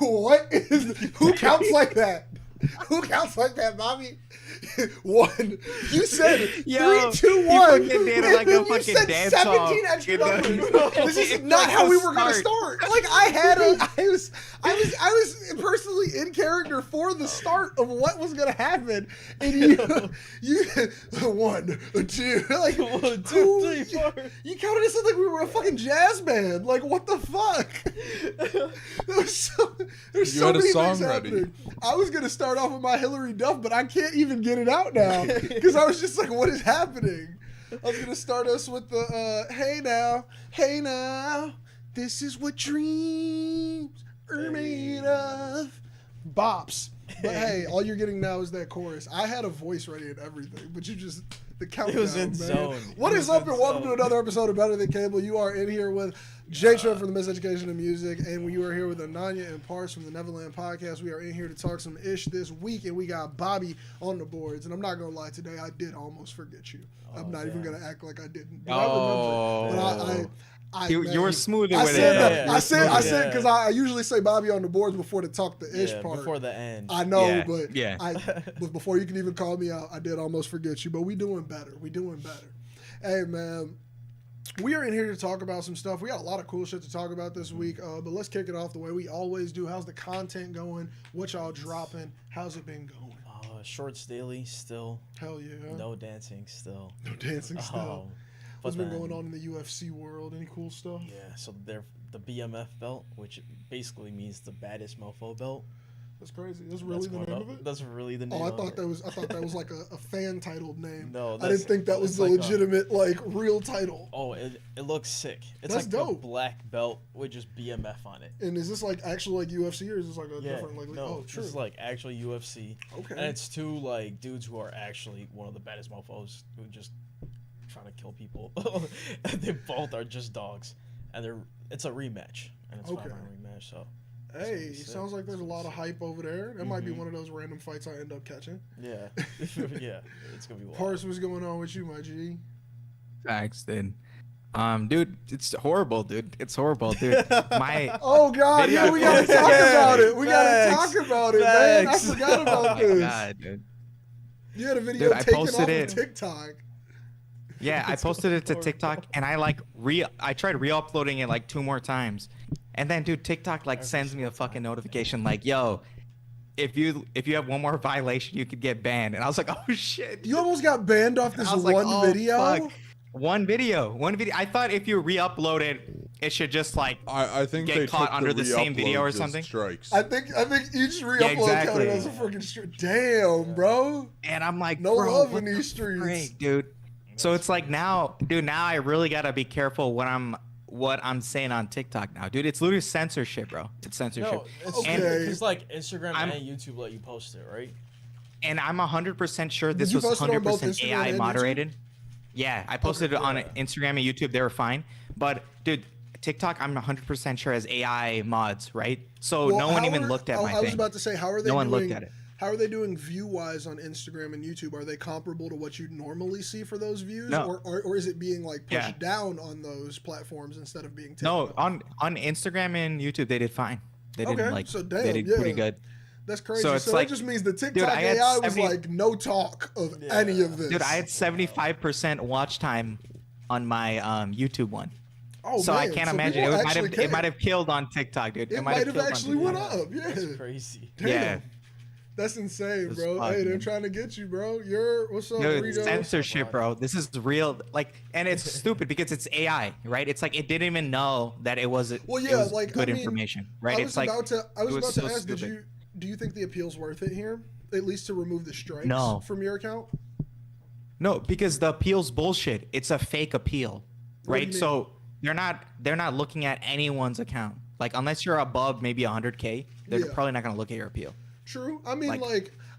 Who counts like that? Who counts like that, Bobby? One. You said 3, 2, 1. And then Like you said 17 extra numbers. This is not how we were gonna start. Like I was personally in character for the start of what was gonna happen, and you 1, 2, like 1, 2, 3, 4. You counted us like we were a fucking jazz band. Like what the fuck? There's so many things happening. I was gonna start off with my Hillary Duff, but I can't even get it out now because I was just like, what is happening? I was gonna start us with the hey now, this is what dreams are made of. Bops. But hey, all you're getting now is that chorus. I had a voice ready and everything, but you just the countdown. It was in man. zone. What is up, and welcome to another episode of Better Than Cable. You are in here with J-Treb from the Miseducation of Music, and we are here with Ananya and Parse from the Nevaland podcast. We are in here to talk some ish this week, and we got Bobby on the boards. And I'm not gonna lie, today I did almost forget you. I'm not even gonna act like I didn't. But I remember. But you were smoother I with said it. I said because I usually say Bobby on the boards before to talk the ish part. Before the end. I know, Yeah, but before you can even call me out, I did almost forget you. But we doing better. We doing better. Hey man, we are in here to talk about some stuff. We got a lot of cool shit to talk about this week. But let's kick it off the way we always do. How's the content going? What y'all dropping? How's it been going? Shorts daily still. Hell yeah. No dancing still. No dancing still. What's But been going on in the UFC world? Any cool stuff? Yeah, so they're the BMF belt, which basically means the baddest mofo belt. That's crazy. That's really the name of it? That's really the name. I thought that was like a fan titled name. No, I didn't think that was the legitimate real title. Oh, it looks sick. It's that's like dope. A black belt with just BMF on it. And is this like actual like UFC or is this like a different like? No, oh, true. This is like actual UFC. Okay. And it's two like dudes who are actually one of the baddest mofos who just trying to kill people. They both are just dogs, and it's a rematch, and it's a rematch. So. Hey, sounds like there's a lot of hype over there. That might be one of those random fights I end up catching. Yeah, yeah, it's gonna be wild. Parse, what's going on with you, my G? Facts, dude. Dude, it's horrible, dude. It's horrible, dude. Oh God, yeah, we gotta talk about it. We gotta talk about it, man. I forgot about this. God, dude. You had a video taken off of TikTok. Yeah, I posted it to TikTok, and I tried re-uploading it like 2 more times, and then dude, TikTok like sends me a fucking notification like, "Yo, if you have one more violation, you could get banned." And I was like, "Oh shit!" You almost got banned off this one video. Fuck. One video. I thought if you re-upload it, it should just like I think get they caught under the same video or something. Strikes. I think each re-upload counted as a freaking strike. Damn, bro. And I'm like, no bro, love in these streets, freak, dude. So it's like now I really gotta be careful what I'm saying on TikTok now, dude. It's literally censorship, bro. It's censorship. No, it's like Instagram and YouTube let you post it, right? And I'm 100% sure this was 100% AI moderated. Yeah, I posted it on Instagram and YouTube. They were fine. But dude, TikTok, I'm 100% sure has AI mods, right? So no one even looked at my thing. I was about to say, how are they? No one looked at it. How are they doing view-wise on Instagram and YouTube? Are they comparable to what you'd normally see for those views? No. Or is it being like pushed down on those platforms instead of being taken up? On Instagram and YouTube, they did fine. They did they did pretty good. That's crazy. So, that just means the TikTok AI was like no talk of any of this. Dude, I had 75% watch time on my YouTube one. Oh, so man. I can't imagine it might have killed on TikTok, dude. It might have actually went up. Yeah. That's crazy. Damn. Yeah. That's insane, bro. Hey, they're trying to get you, bro. What's up, dude, censorship, bro. This is real. Like, and it's stupid because it's AI, right? It's like it didn't even know that it was. Good information, right? I was about to ask, do you think the appeal's worth it here? At least to remove the strikes from your account? No, because the appeal's bullshit. It's a fake appeal, right? So they're not looking at anyone's account. Like, unless you're above maybe 100K, they're probably not gonna look at your appeal. True. I mean,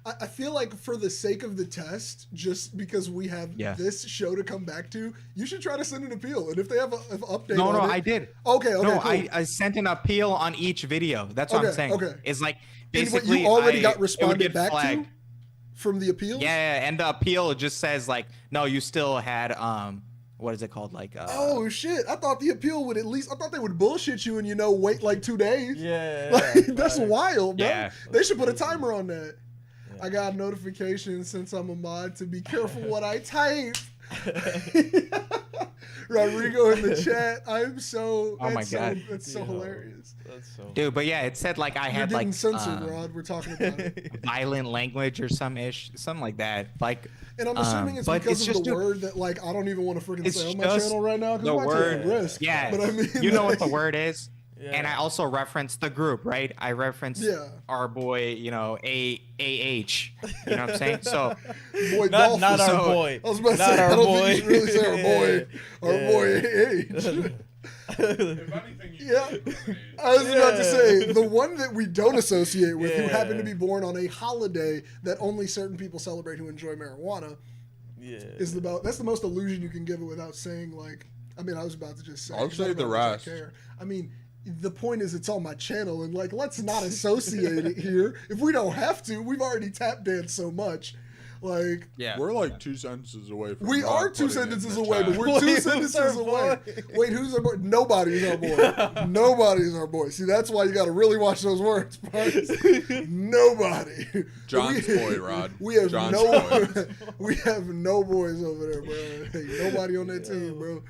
I feel like for the sake of the test, just because we have this show to come back to, you should try to send an appeal. And if they have an update on it, I did. Okay, no, cool. I sent an appeal on each video. That's what I'm saying. Okay. It's like basically you already got responded back to from the appeal? Yeah, and the appeal just says like, no, you still had what is it called? Like oh shit! I thought the appeal would I thought they would bullshit you and wait like 2 days. Yeah, like, that's wild, bro. Yeah. They should put a timer on that. Yeah. I got notifications since I'm a mod to be careful what I type. Rodrigo in the chat. I'm so. Oh my god, that's so hilarious. That's so. Dude, but yeah, it said like I had getting like censored, Rod. We're talking about it. Violent language or something like that. Like, and I'm assuming it's because of the word that like I don't even want to freaking say on my channel right now because I take a risk. Yeah, but I mean, you know what the word is. Yeah. And I also referenced the group, right? I referenced our boy, you know, AH. You know what I'm saying? So, boy, not our boy. I was about to say, I don't think you should really say our boy AH. If anything, I was about to say the one that we don't associate with, who happened to be born on a holiday that only certain people celebrate who enjoy marijuana. Is that's the most illusion you can give it without saying like. I mean, I was about to just say. I'll say the rest. I mean. The point is it's on my channel and like let's not associate it here if we don't have to. We've already tap danced so much. Like we're like 2 sentences away from we are 2 sentences away, but we're 2 sentences away. Wait, who's our boy? Nobody's our boy. Nobody's our boy. See, that's why you gotta really watch those words, Bryce. Nobody. John's boy, Rod. We have John's boy. We have no boys over there, bro. Hey, nobody on that team, bro.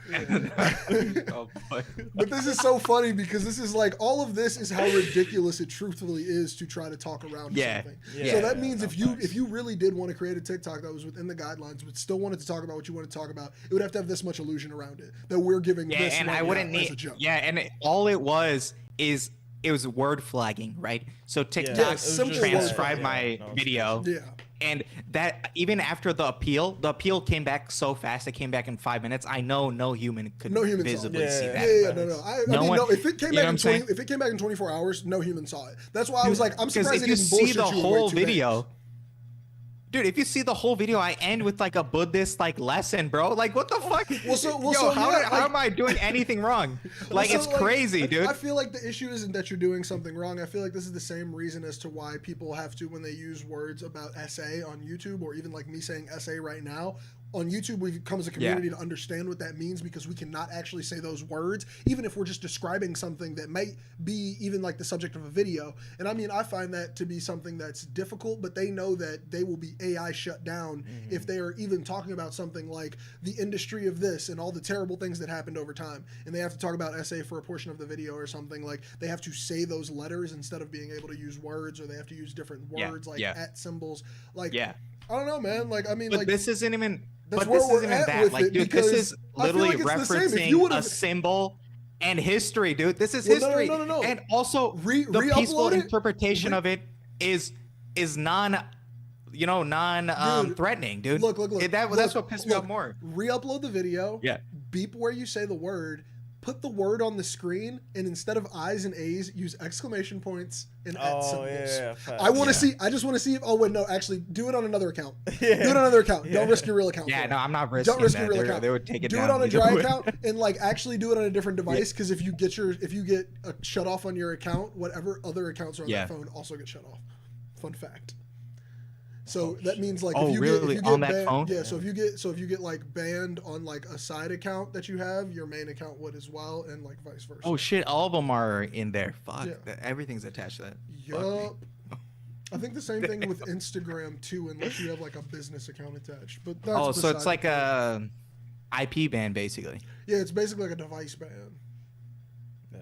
Oh, boy. But this is so funny because this is like all of this is how ridiculous it truthfully is to try to talk around something. So that means if you really did want to create a TikTok that was within the guidelines but still wanted to talk about what you want to talk about, it would have to have this much illusion around it that we're giving this and right I wouldn't now need as a joke. all it was word flagging, right? So TikTok transcribed my video. And that even after the appeal came back so fast, it came back in 5 minutes. I know no human could visibly see that. No. If it came back in 24 hours, no human saw it. That's why I was like, I'm surprised if you see the whole video. Dude, if you see the whole video, I end with like a Buddhist like lesson, bro. Like, what the fuck? How am I doing anything wrong? Like, it's crazy, dude. I feel like the issue isn't that you're doing something wrong. I feel like this is the same reason as to why people have to, when they use words about essay on YouTube, or even like me saying essay right now. On YouTube, we've come as a community to understand what that means because we cannot actually say those words, even if we're just describing something that might be even like the subject of a video. And I mean, I find that to be something that's difficult, but they know that they will be AI shut down if they are even talking about something like the industry of this and all the terrible things that happened over time. And they have to talk about essay for a portion of the video or something. Like they have to say those letters instead of being able to use words, or they have to use different words at symbols. Like, I don't know, man. Like, I mean, but like this isn't even. That's but this where isn't we're even at that. with Like, it, dude, this is literally referencing a symbol and history, dude. This is history. No. And also, the peaceful interpretation of it is non-threatening, dude. Look. That's what pissed me off more. Re-upload the video. Yeah. Beep where you say the word. Put the word on the screen, and instead of I's and A's, use exclamation points and at symbols. I want to see. I just want to see if. Oh wait, no. Actually, do it on another account. Do it on another account. Don't risk your real account. Yeah, no, I'm not risking. Don't risk your real account. They would take it do down. Do it on a dry account, and like actually do it on a different device. Because if you get a shut off on your account, whatever other accounts are on that phone also get shut off. Fun fact. So that means like if you get on that banned, phone? so if you get like banned on like a side account that you have, your main account would as well, and like vice versa. Oh shit, all of them are in there. Fuck, everything's attached to that. Yup. I think the same thing with Instagram too, unless you have like a business account attached. But that's so it's like a IP ban basically. Yeah, it's basically like a device ban.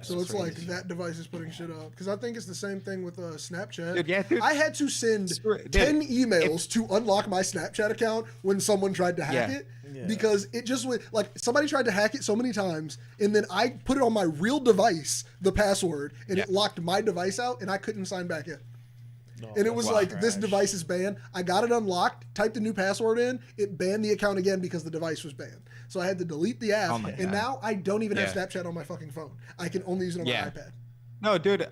So it's like that device is putting shit up. Because I think it's the same thing with Snapchat. Dude. I had to send 10 emails to unlock my Snapchat account when someone tried to hack it. Yeah. Because it just went, like, somebody tried to hack it so many times, and then I put it on my real device, the password, and it locked my device out, and I couldn't sign back in. And it was like, this device is banned. I got it unlocked, typed a new password in, it banned the account again because the device was banned. So I had to delete the app, and now I don't even have Snapchat on my fucking phone. I can only use it on my iPad. No, dude,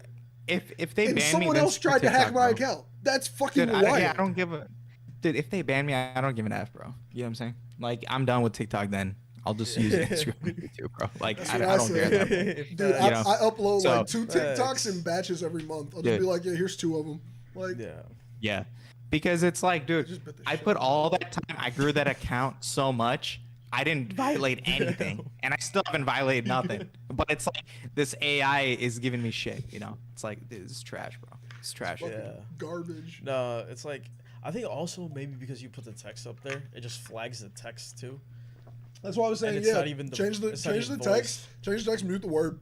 if they ban me, someone else tried to hack my account. That's fucking wild. I don't give a... Dude, if they ban me, I don't give an F, bro. You know what I'm saying? Like, I'm done with TikTok then. I'll just use Instagram and YouTube, bro. Like, I don't care. Dude, I upload like 2 TikToks in batches every month. I'll just be like, here's 2 of them. Like, yeah. Because it's like, dude, I put all that time, I grew that account so much I didn't violate anything, and I still haven't violated nothing. But it's like this AI is giving me shit. You know, it's like this is trash, bro. It's trash. Yeah. Garbage. No, it's like I think also maybe because you put the text up there, it just flags the text too. That's why I was saying, it's yeah. not even Change the text, mute the word.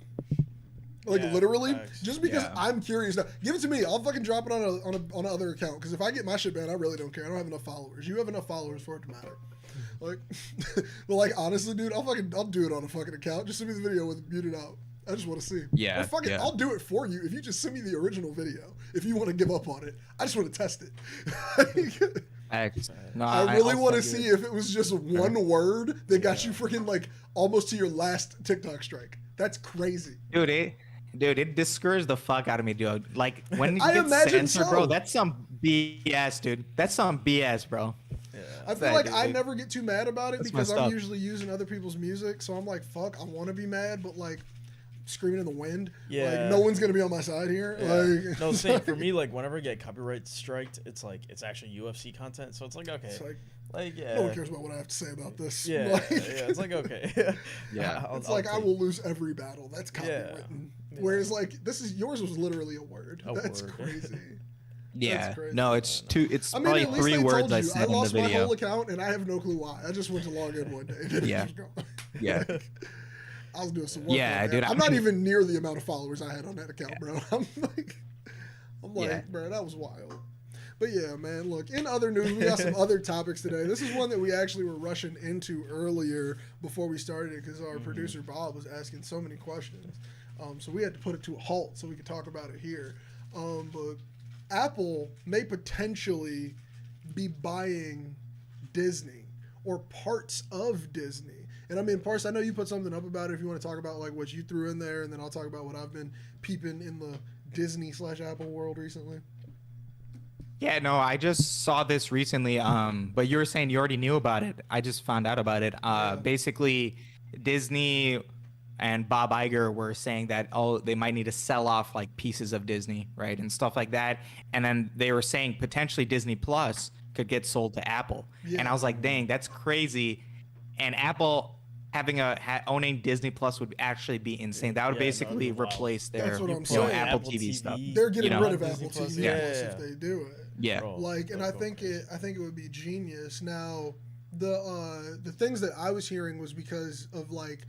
Like literally, facts. just because I'm curious. Now, give it to me. I'll fucking drop it on another account. Because if I get my shit banned, I really don't care. I don't have enough followers. You have enough followers for it to matter. Like, but like honestly, dude, I'll do it on a fucking account. Just send me the video with it muted out. I just want to see. Yeah. Or fuck it, I'll do it for you if you just send me the original video. If you want to give up on it, I just want to test it. No, I really want to see if it was just one word that got you freaking like almost to your last TikTok strike. That's crazy, dude. It discouraged the fuck out of me, dude. Like when you I get imagine censored, so. bro, that's some BS, dude. That's some BS, bro. Yeah. I feel like I never get too mad about it That's because messed I'm up. usually using other people's music. So I'm like, fuck, I want to be mad, but like screaming in the wind. Yeah. Like no one's gonna be on my side here. Yeah. Like No, same for me. Like whenever I get copyright striked, it's like it's actually UFC content, so it's like okay, It's like yeah. no one cares about what I have to say about this. Yeah, Like, yeah, it's like okay. it's like I will lose every battle. That's copywritten. Yeah. Whereas like yours was literally a word. That's word. crazy. Yeah. That's crazy. No, it's two. It's I mean, probably at least 3 they words told I you. said I in the lost my video. whole account and I have no clue why. I just went to log in one day. And then Yeah. it just gone. Yeah. I was doing some work. Yeah, on that. dude, I'm I not mean- even near the amount of followers I had on that account, bro. I'm like, Yeah. bro, that was wild. But yeah, man, look, in other news, we got some other topics today. This is one that we actually were rushing into earlier before we started it because our producer Bob was asking so many questions. So we had to put it to a halt so we could talk about it here. But Apple may potentially be buying Disney or parts of Disney. And I mean, Parse, I know you put something up about it if you want to talk about like what you threw in there, and then I'll talk about what I've been peeping in the Disney/Apple world recently. Yeah, no, I just saw this recently. But you were saying you already knew about it. I just found out about it. Basically, Disney and Bob Iger were saying that they might need to sell off like pieces of Disney, right, and stuff like that. And then they were saying potentially Disney Plus could get sold to Apple. Yeah. And I was like, dang, that's crazy. And Apple having owning Disney Plus would actually be insane. That would Yeah, basically that'd be wild. replace their That's what I'm you know, saying. Apple Apple TV TV. stuff. They're getting You know? rid of Disney Apple Plus, TV yeah. Plus if they do it. Yeah. Bro, Like, and I go think crazy. it would be genius. Now, the things that I was hearing was because of like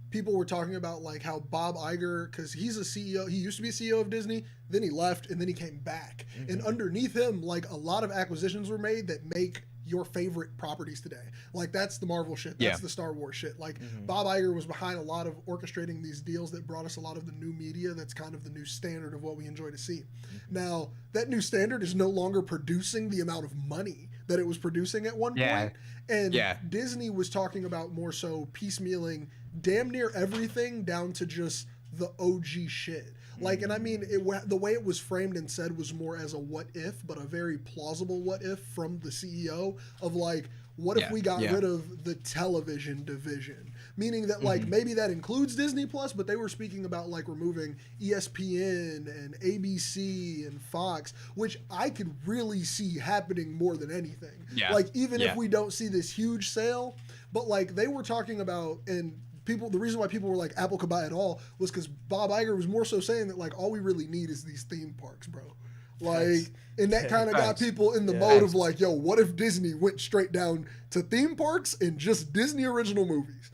people were talking about like how Bob Iger, because he's a CEO, he used to be a CEO of Disney, then he left and then he came back, and underneath him, like a lot of acquisitions were made that make your favorite properties today. Like that's the Marvel shit, that's the Star Wars shit. Like Bob Iger was behind a lot of orchestrating these deals that brought us a lot of the new media that's kind of the new standard of what we enjoy to see. Now, that new standard is no longer producing the amount of money that it was producing at one point. And Disney was talking about more so piecemealing damn near everything down to just the OG shit. Like, and I mean, the way it was framed and said was more as a what if, but a very plausible what if from the CEO of like, what if we got rid of the television division? Meaning that like maybe that includes Disney Plus, but they were speaking about like removing ESPN and ABC and Fox, which I could really see happening more than anything. Yeah. Like even if we don't see this huge sale, but like they were talking about, and the reason why people were like Apple could buy it all was because Bob Iger was more so saying that like all we really need is these theme parks, bro. Like, and that kind of got people in the mode of like, yo, what if Disney went straight down to theme parks and just Disney original movies?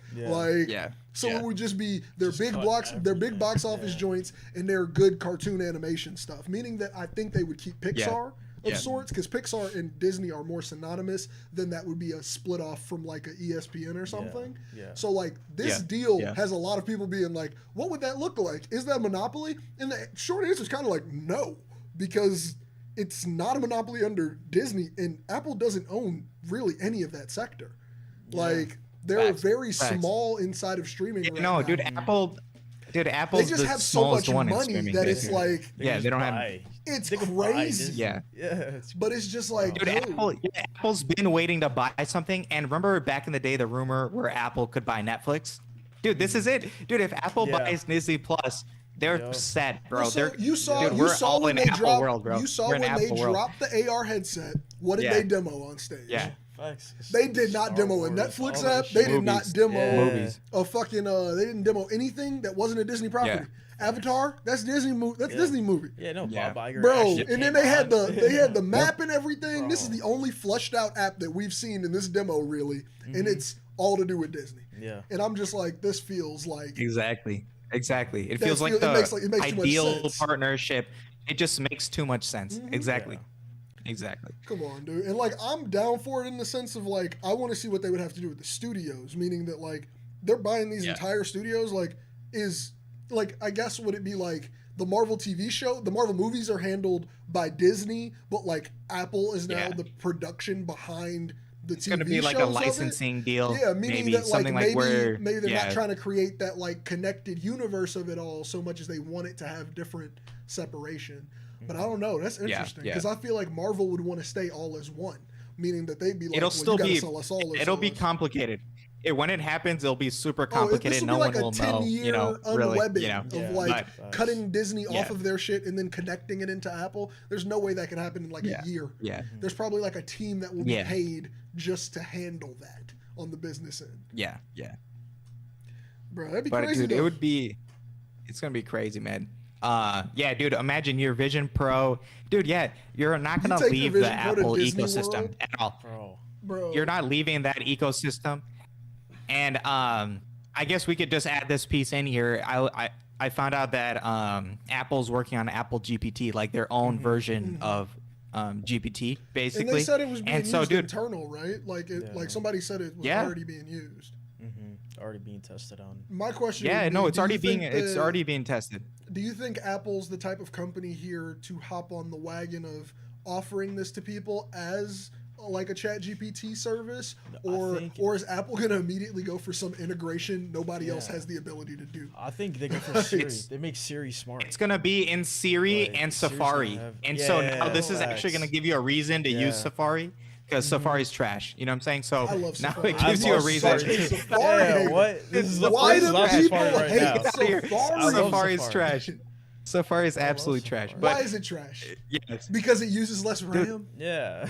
So it would just be their big box office joints and their good cartoon animation stuff. Meaning that I think they would keep Pixar of sorts, because Pixar and Disney are more synonymous than that would be a split off from like a ESPN or something. So like this deal has a lot of people being like, what would that look like? Is that a monopoly? And the short answer is kind of like no, because it's not a monopoly under Disney, and Apple doesn't own really any of that sector. Like they're very small inside of streaming. Right now. Dude, Apple's they just the have so much one in money streaming, that basically. it's like they don't have. It's crazy. But it's just like, dude, Apple's been waiting to buy something. And remember back in the day, the rumor where Apple could buy Netflix? Dude, this is it. Dude, if Apple buys Disney Plus, they're set, bro. So you saw when they dropped the AR headset. What did they demo on stage? Facts. They did not demo a Netflix app. They did not demo movies. a fucking. They didn't demo anything that wasn't a Disney property. Avatar, that's Disney movie. That's Disney movie. Yeah, no, Bob Iger. Bro, and then they had the map and everything. Bro. This is the only fleshed out app that we've seen in this demo, really, and it's all to do with Disney. Yeah. And I'm just like, this feels like Exactly. It feels like the it makes ideal partnership. It just makes too much sense. Exactly. Yeah. Exactly. Come on, dude. And like, I'm down for it in the sense of like, I want to see what they would have to do with the studios, meaning that like they're buying these entire studios. Like, I guess would it be like the Marvel TV show? The Marvel movies are handled by Disney, but like Apple is now the production behind the it's TV shows. It's going to be like a licensing deal. Yeah, meaning maybe that like something like where maybe they're not trying to create that like connected universe of it all so much as they want it to have different separation. But I don't know. That's interesting because I feel like Marvel would want to stay all as one, meaning that they'd be like, it'll still be sell us all. It'll be complicated. When it happens, it'll be super complicated. No one will know. You know, really. You know, of like cutting Disney off of their shit and then connecting it into Apple. There's no way that can happen in like a year. Yeah. There's probably like a team that will be paid just to handle that on the business end. Yeah. Bro, that'd be crazy. Dude, it would be. It's gonna be crazy, man. Yeah, dude, imagine your Vision Pro. Dude, you're not going to leave the Apple ecosystem at all. Bro. You're not leaving that ecosystem. And I guess we could just add this piece in here. I found out that Apple's working on Apple GPT, like their own version of GPT, basically. And they said it was being used dude, internal, right? Like like somebody said it was already being used. Already being tested on. My question it's already being tested. Do you think Apple's the type of company here to hop on the wagon of offering this to people as like a Chat GPT service, or is Apple gonna immediately go for some integration nobody else has the ability to do? I think they go for Siri. They make Siri smart. It's gonna be in Siri and Safari, so now this is actually gonna give you a reason to use Safari. Because Safari's trash, you know what I'm saying? So now it gives you a reason. What? This is the Why first do people hate Safari? Safari's trash. Safari's absolutely trash. Why is it trash? Yes. Because it uses less RAM? Yeah.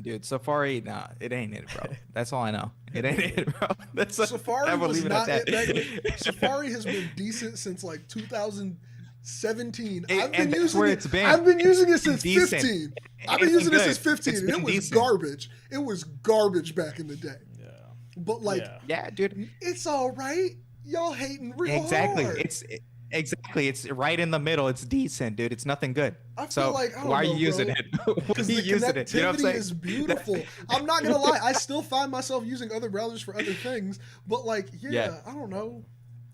Dude, Safari, nah, it ain't it, bro. That's all I know. It ain't it, bro. Safari was not it. Safari has been decent since like 2017. I've been using it since 15. I've been using it since 15, and it was garbage. It was garbage back in the day. Yeah. But like, dude, it's all right. Y'all hating real hard. It's right in the middle. It's decent, dude. It's nothing good. I feel like why are you using it? Because the connectivity is beautiful. I'm not gonna lie. I still find myself using other browsers for other things, but like, I don't know.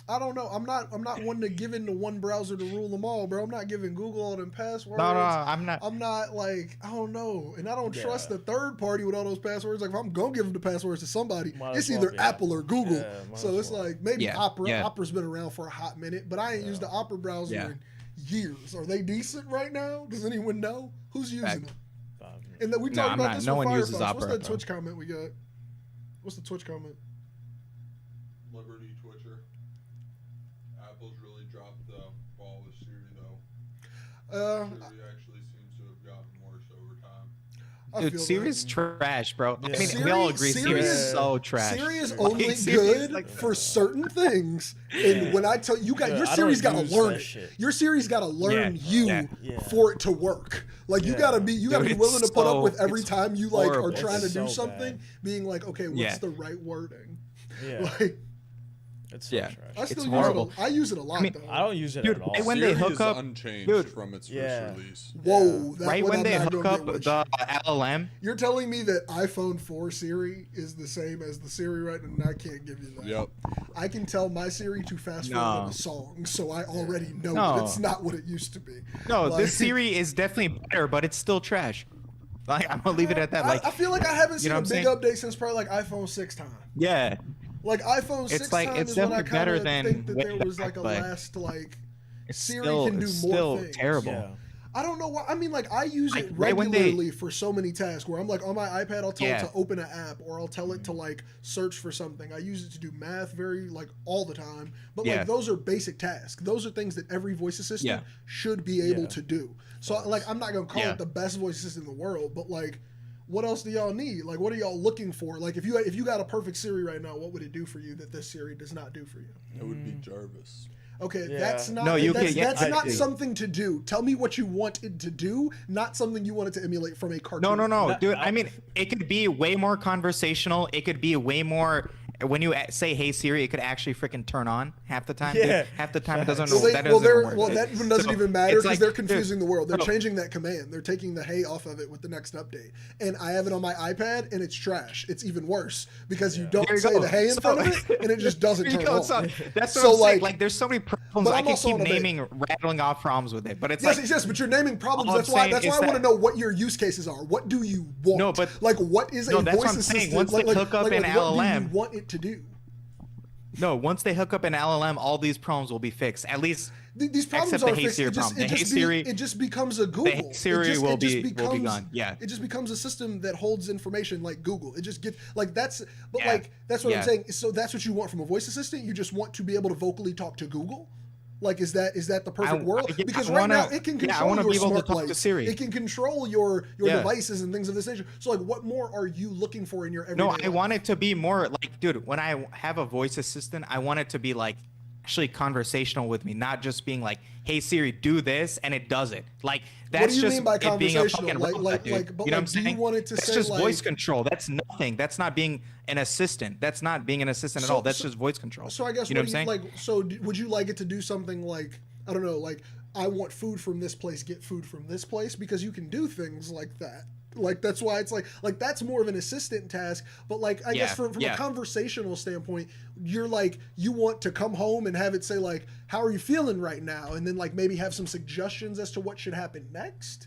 I'm not one to give in to one browser to rule them all, bro. I'm not giving Google all them passwords. No, I'm not. I'm not like, I don't know. And I don't trust the third party with all those passwords. Like, if I'm going to give them the passwords to somebody, it's either Apple or Google. Yeah, so it's like, maybe Opera. Yeah. Opera's been around for a hot minute, but I ain't used the Opera browser in years. Are they decent right now? Does anyone know? Who's using them? And then we talked about this with Firefox. What's that Twitch comment we got? What's the Twitch comment? Liberty Twitcher. Apple's really dropped the ball with Siri, though. Siri actually seems to have gotten worse over time. Dude, Siri's trash, bro. Yeah. I mean, we all agree Siri is so trash. Siri is only good for certain things. And when I tell you, your Siri's got to learn it. Your Siri's got to learn for it to work. Like, you got to be willing to put up with every time you like are trying to do something, being like, okay, what's the right wording? Yeah. Like, it's so trash. I still use it. I use it a lot, though. I don't use it at all. When they hook up, unchanged from its first release. Whoa! Right when they hook up the LLM. You're telling me that iPhone 4 Siri is the same as the Siri right now? And I can't give you that. Yep. I can tell my Siri to fast forward a song, so I already know that it's not what it used to be. No, this Siri is definitely better, but it's still trash. Like, I'm gonna leave it at that. Like, I feel like I haven't seen a big update since probably like iPhone 6 time. Yeah. Like iPhone 6 time is when I kind of think that there was like a last like Siri can do more things. Terrible. Yeah. I don't know why. I mean, like I use it regularly for so many tasks where I'm like on my iPad, I'll tell it to open an app or I'll tell it to like search for something. I use it to do math all the time. But like those are basic tasks. Those are things that every voice assistant should be able to do. So like I'm not gonna call it the best voice assistant in the world, but like what else do y'all need? Like, what are y'all looking for? Like, if you got a perfect Siri right now, what would it do for you that this Siri does not do for you? It would be Jarvis. Okay, Yeah. that's not that's not something to do. Tell me what you want it to do, not something you want it to emulate from a cartoon. No, dude. I mean, it could be way more conversational. It could be way more. When you say "Hey Siri," it could actually freaking turn on half the time. Yeah. Dude. Half the time it doesn't. That doesn't even matter because they're confusing the world. They're no. changing that command. They're taking the "Hey" off of it with the next update. And I have it on my iPad, and it's trash. It's even worse because you don't say the "Hey" in front of it, and it just doesn't turn on. That's what I'm saying. Like, there's so many problems. I can keep rattling off problems with it, but it's yes, but you're naming problems. That's why I want to know what your use cases are. What do you want? No, but like, what is a voice assistant? Once they hook up an LLM, what do you want it to do? No, once they hook up an LLM, all these problems will be fixed. At least these problems except are the Hey fixed. Siri problem. The Hey Siri, it just becomes a Google. The Hey Siri will be gone. Yeah. It just becomes a system that holds information like Google. It just gets like that's. But yeah. like that's what yeah. I'm saying. So that's what you want from a voice assistant. You just want to be able to vocally talk to Google. Like, is that the perfect world? Because right now it can control your smart lights. It can control your devices and things of this nature. So like, what more are you looking for in your everyday life? I want it to be more like, dude, when I have a voice assistant, I want it to be like actually conversational with me, not just being like, "Hey Siri, do this," and it does it. Like, that's what do you just mean by it being a fucking conversational? robot, dude. But you know what I'm saying? Do you want it to that's say just like, voice control. That's nothing. That's not being an assistant. That's not being an assistant at all. That's just voice control. So I guess you know what I'm saying? Like, so would you like it to do something like, I don't know, like, I want food from this place, get food from this place, because you can do things like that. Like, that's why it's like that's more of an assistant task. But like, I guess from a conversational standpoint, you're like, you want to come home and have it say like, "How are you feeling right now?" And then like maybe have some suggestions as to what should happen next.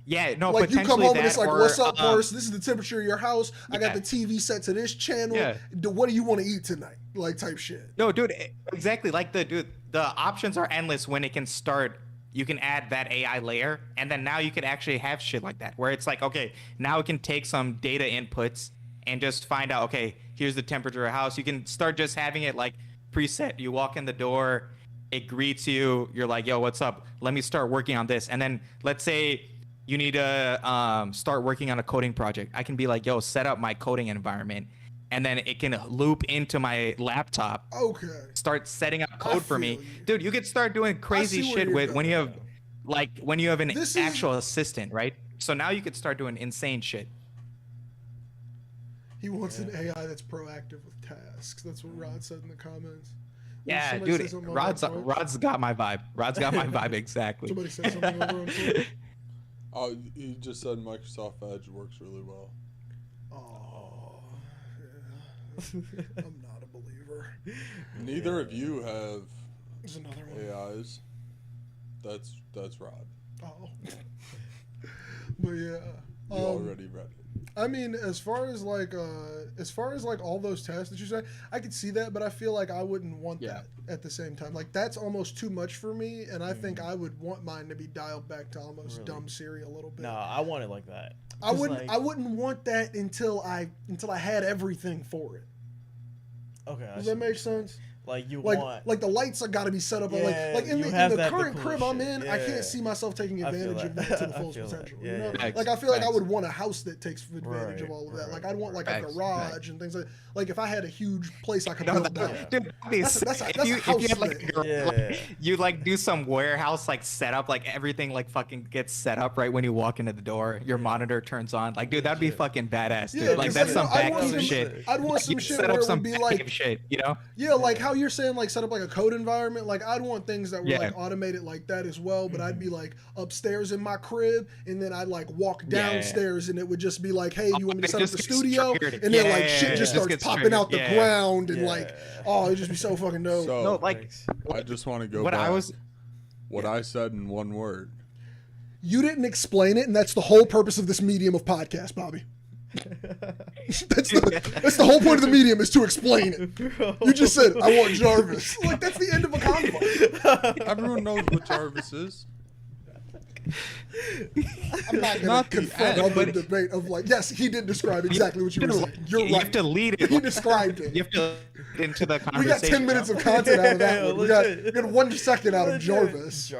Yeah, no, like you come home and it's like, "What's up, Boris? This is the temperature of your house. I got the TV set to this channel. Yeah. What do you want to eat tonight?" Like type shit. No, dude, exactly. Like the options are endless when it can start. You can add that AI layer, and then now you could actually have shit like that, where it's like, okay, now it can take some data inputs and just find out, okay, here's the temperature of the house. You can start just having it like preset. You walk in the door, it greets you. You're like, "Yo, what's up? Let me start working on this." And then let's say you need to start working on a coding project. I can be like, "Yo, set up my coding environment." And then it can loop into my laptop. Okay. Start setting up code for me. Dude, you could start doing crazy shit with when you have an actual assistant, right? So now you could start doing insane shit. He wants an AI that's proactive with tasks. That's what Rod said in the comments. Yeah, dude, Rod's got my vibe. Rod's got my vibe exactly. Somebody said something over on Twitter. Oh, he just said Microsoft Edge works really well. I'm not a believer. Neither of you have There's another one. AIs. That's Rod. Oh. But yeah. You already read it. I mean, as far as like all those tasks that you said, I could see that, but I feel like I wouldn't want that at the same time. Like, that's almost too much for me, and I think I would want mine to be dialed back to almost dumb Siri a little bit. No, I want it like that. I wouldn't want that until I had everything for it. Okay. Does that make sense? Like like the lights got to be set up. Like in the current crib I'm in, I can't see myself taking advantage of that to the fullest potential. You know? Like, I feel like I would want a house that takes advantage of all of that. Like, I'd want like a garage and things like if I had a huge place I could build down. Dude, that's a house you like do some warehouse like setup, like everything like fucking gets set up right when you walk into the door. Your monitor turns on. Like, dude, that'd be fucking badass, dude. Like, that's some backend shit. I'd want some shit where it would be like shit, you know? Yeah, like how you're saying, like set up like a code environment. Like, I'd want things that were like automated like that as well. But I'd be like upstairs in my crib, and then I'd like walk downstairs, and it would just be like, "Hey, you want me to set up the studio?" And then like shit just starts popping out the ground, and like, oh, it'd just be so fucking dope. So, no, like, I just want to go back. What I said in one word. You didn't explain it, and that's the whole purpose of this medium of podcast, Bobby. That's the whole point of the medium, is to explain it. You just said, "I want Jarvis." Like, that's the end of a convo. Everyone knows what Jarvis is. I'm not going to confront on the debate of like, yes, he did describe exactly what you were saying. You're right. You have to lead it. He described it. You have to lead into the conversation. We got 10 minutes of content out of that one. We got 1 second out of Jarvis.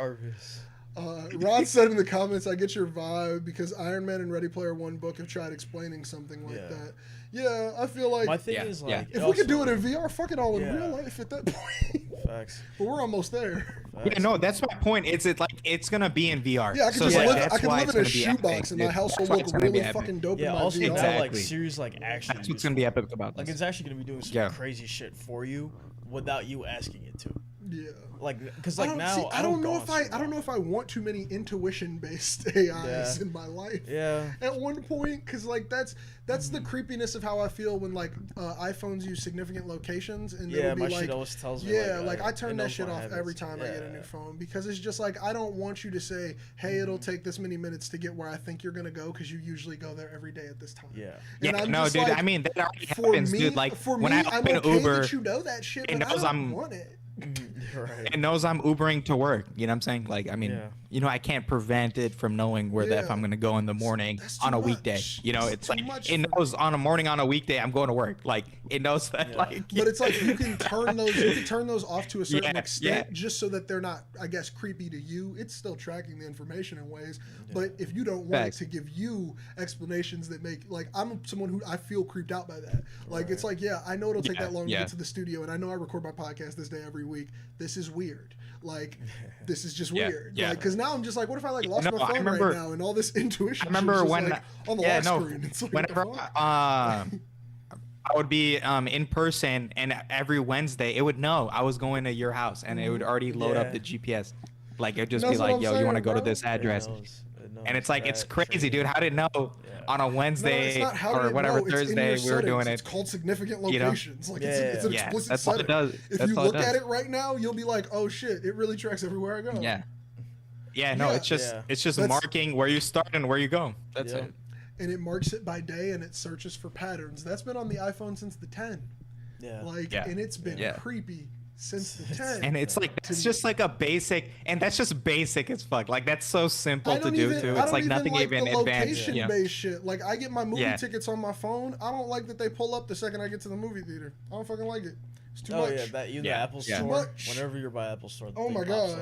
Rod said in the comments, I get your vibe because Iron Man and Ready Player One book have tried explaining something like that. Yeah, I feel like my thing is like if we could do it in VR, fuck it all in real life at that point. Facts. But we're almost there. Yeah, no, that's my point. It's like it's gonna be in VR. Yeah, I can so just like, live, I can live in a shoebox and my house will look really fucking dope in my also VR. now, like series like actually. That's what's gonna be epic about this. Like it's actually gonna be doing some crazy shit for you without you asking it to. Yeah. Like, because like now I don't know if I want too many intuition based AIs in my life. Yeah. At one point, because like that's the creepiness of how I feel when like iPhones use significant locations and it'll be my like, shit always tells me. I turn that shit off every time I get a new phone because it's just like I don't want you to say, hey, it'll take this many minutes to get where I think you're gonna go because you usually go there every day at this time. Yeah. And yeah. No, dude. Like, I mean, that already happens, dude. Like for when me, I I'm open okay Uber, that you know that shit, but I don't want it. Right. It knows I'm Ubering to work. You know what I'm saying? Like, I mean, you know, I can't prevent it from knowing where the if I'm gonna go in the morning on a weekday. You know, it's like it knows on a morning on a weekday I'm going to work. Like it knows that. Like, but it's like you can turn those off to a certain extent just so that they're not, I guess, creepy to you. It's still tracking the information in ways, but if you don't want it to give you explanations that make like I'm someone who I feel creeped out by that. Like it's like I know it'll take that long to get to the studio, and I know I record my podcast this day every week. This is weird. Like this is just weird. Like because now I'm just like, what if I like lost my phone right now and all this intuition? I remember when like, on the lock screen. It's like, whenever I would be in person, and every Wednesday it would know I was going to your house, and it would already load up the GPS. Like it'd just be like, yo, you want to go to this address? And it's like it's crazy, dude. How did it know on a Wednesday or whatever Thursday we were doing it? It's called significant locations. Like it's an explicit that's setting. all it does. If you look at it right now, you'll be like, oh shit, it really tracks everywhere I go. Yeah, no, it's just marking where you start and where you go. That's it. And it marks it by day and it searches for patterns. That's been on the iPhone since the 10. And it's been creepy since the 10. And it's like it's just like a basic, and that's just basic as fuck. Like that's so simple to do too. It's like nothing even advanced. Location-based shit. Like I get my movie tickets on my phone. I don't like that they pull up the second I get to the movie theater. I don't fucking like it. It's too much. Oh yeah, that the Apple Store. Whenever you're by Apple Store. Oh my god,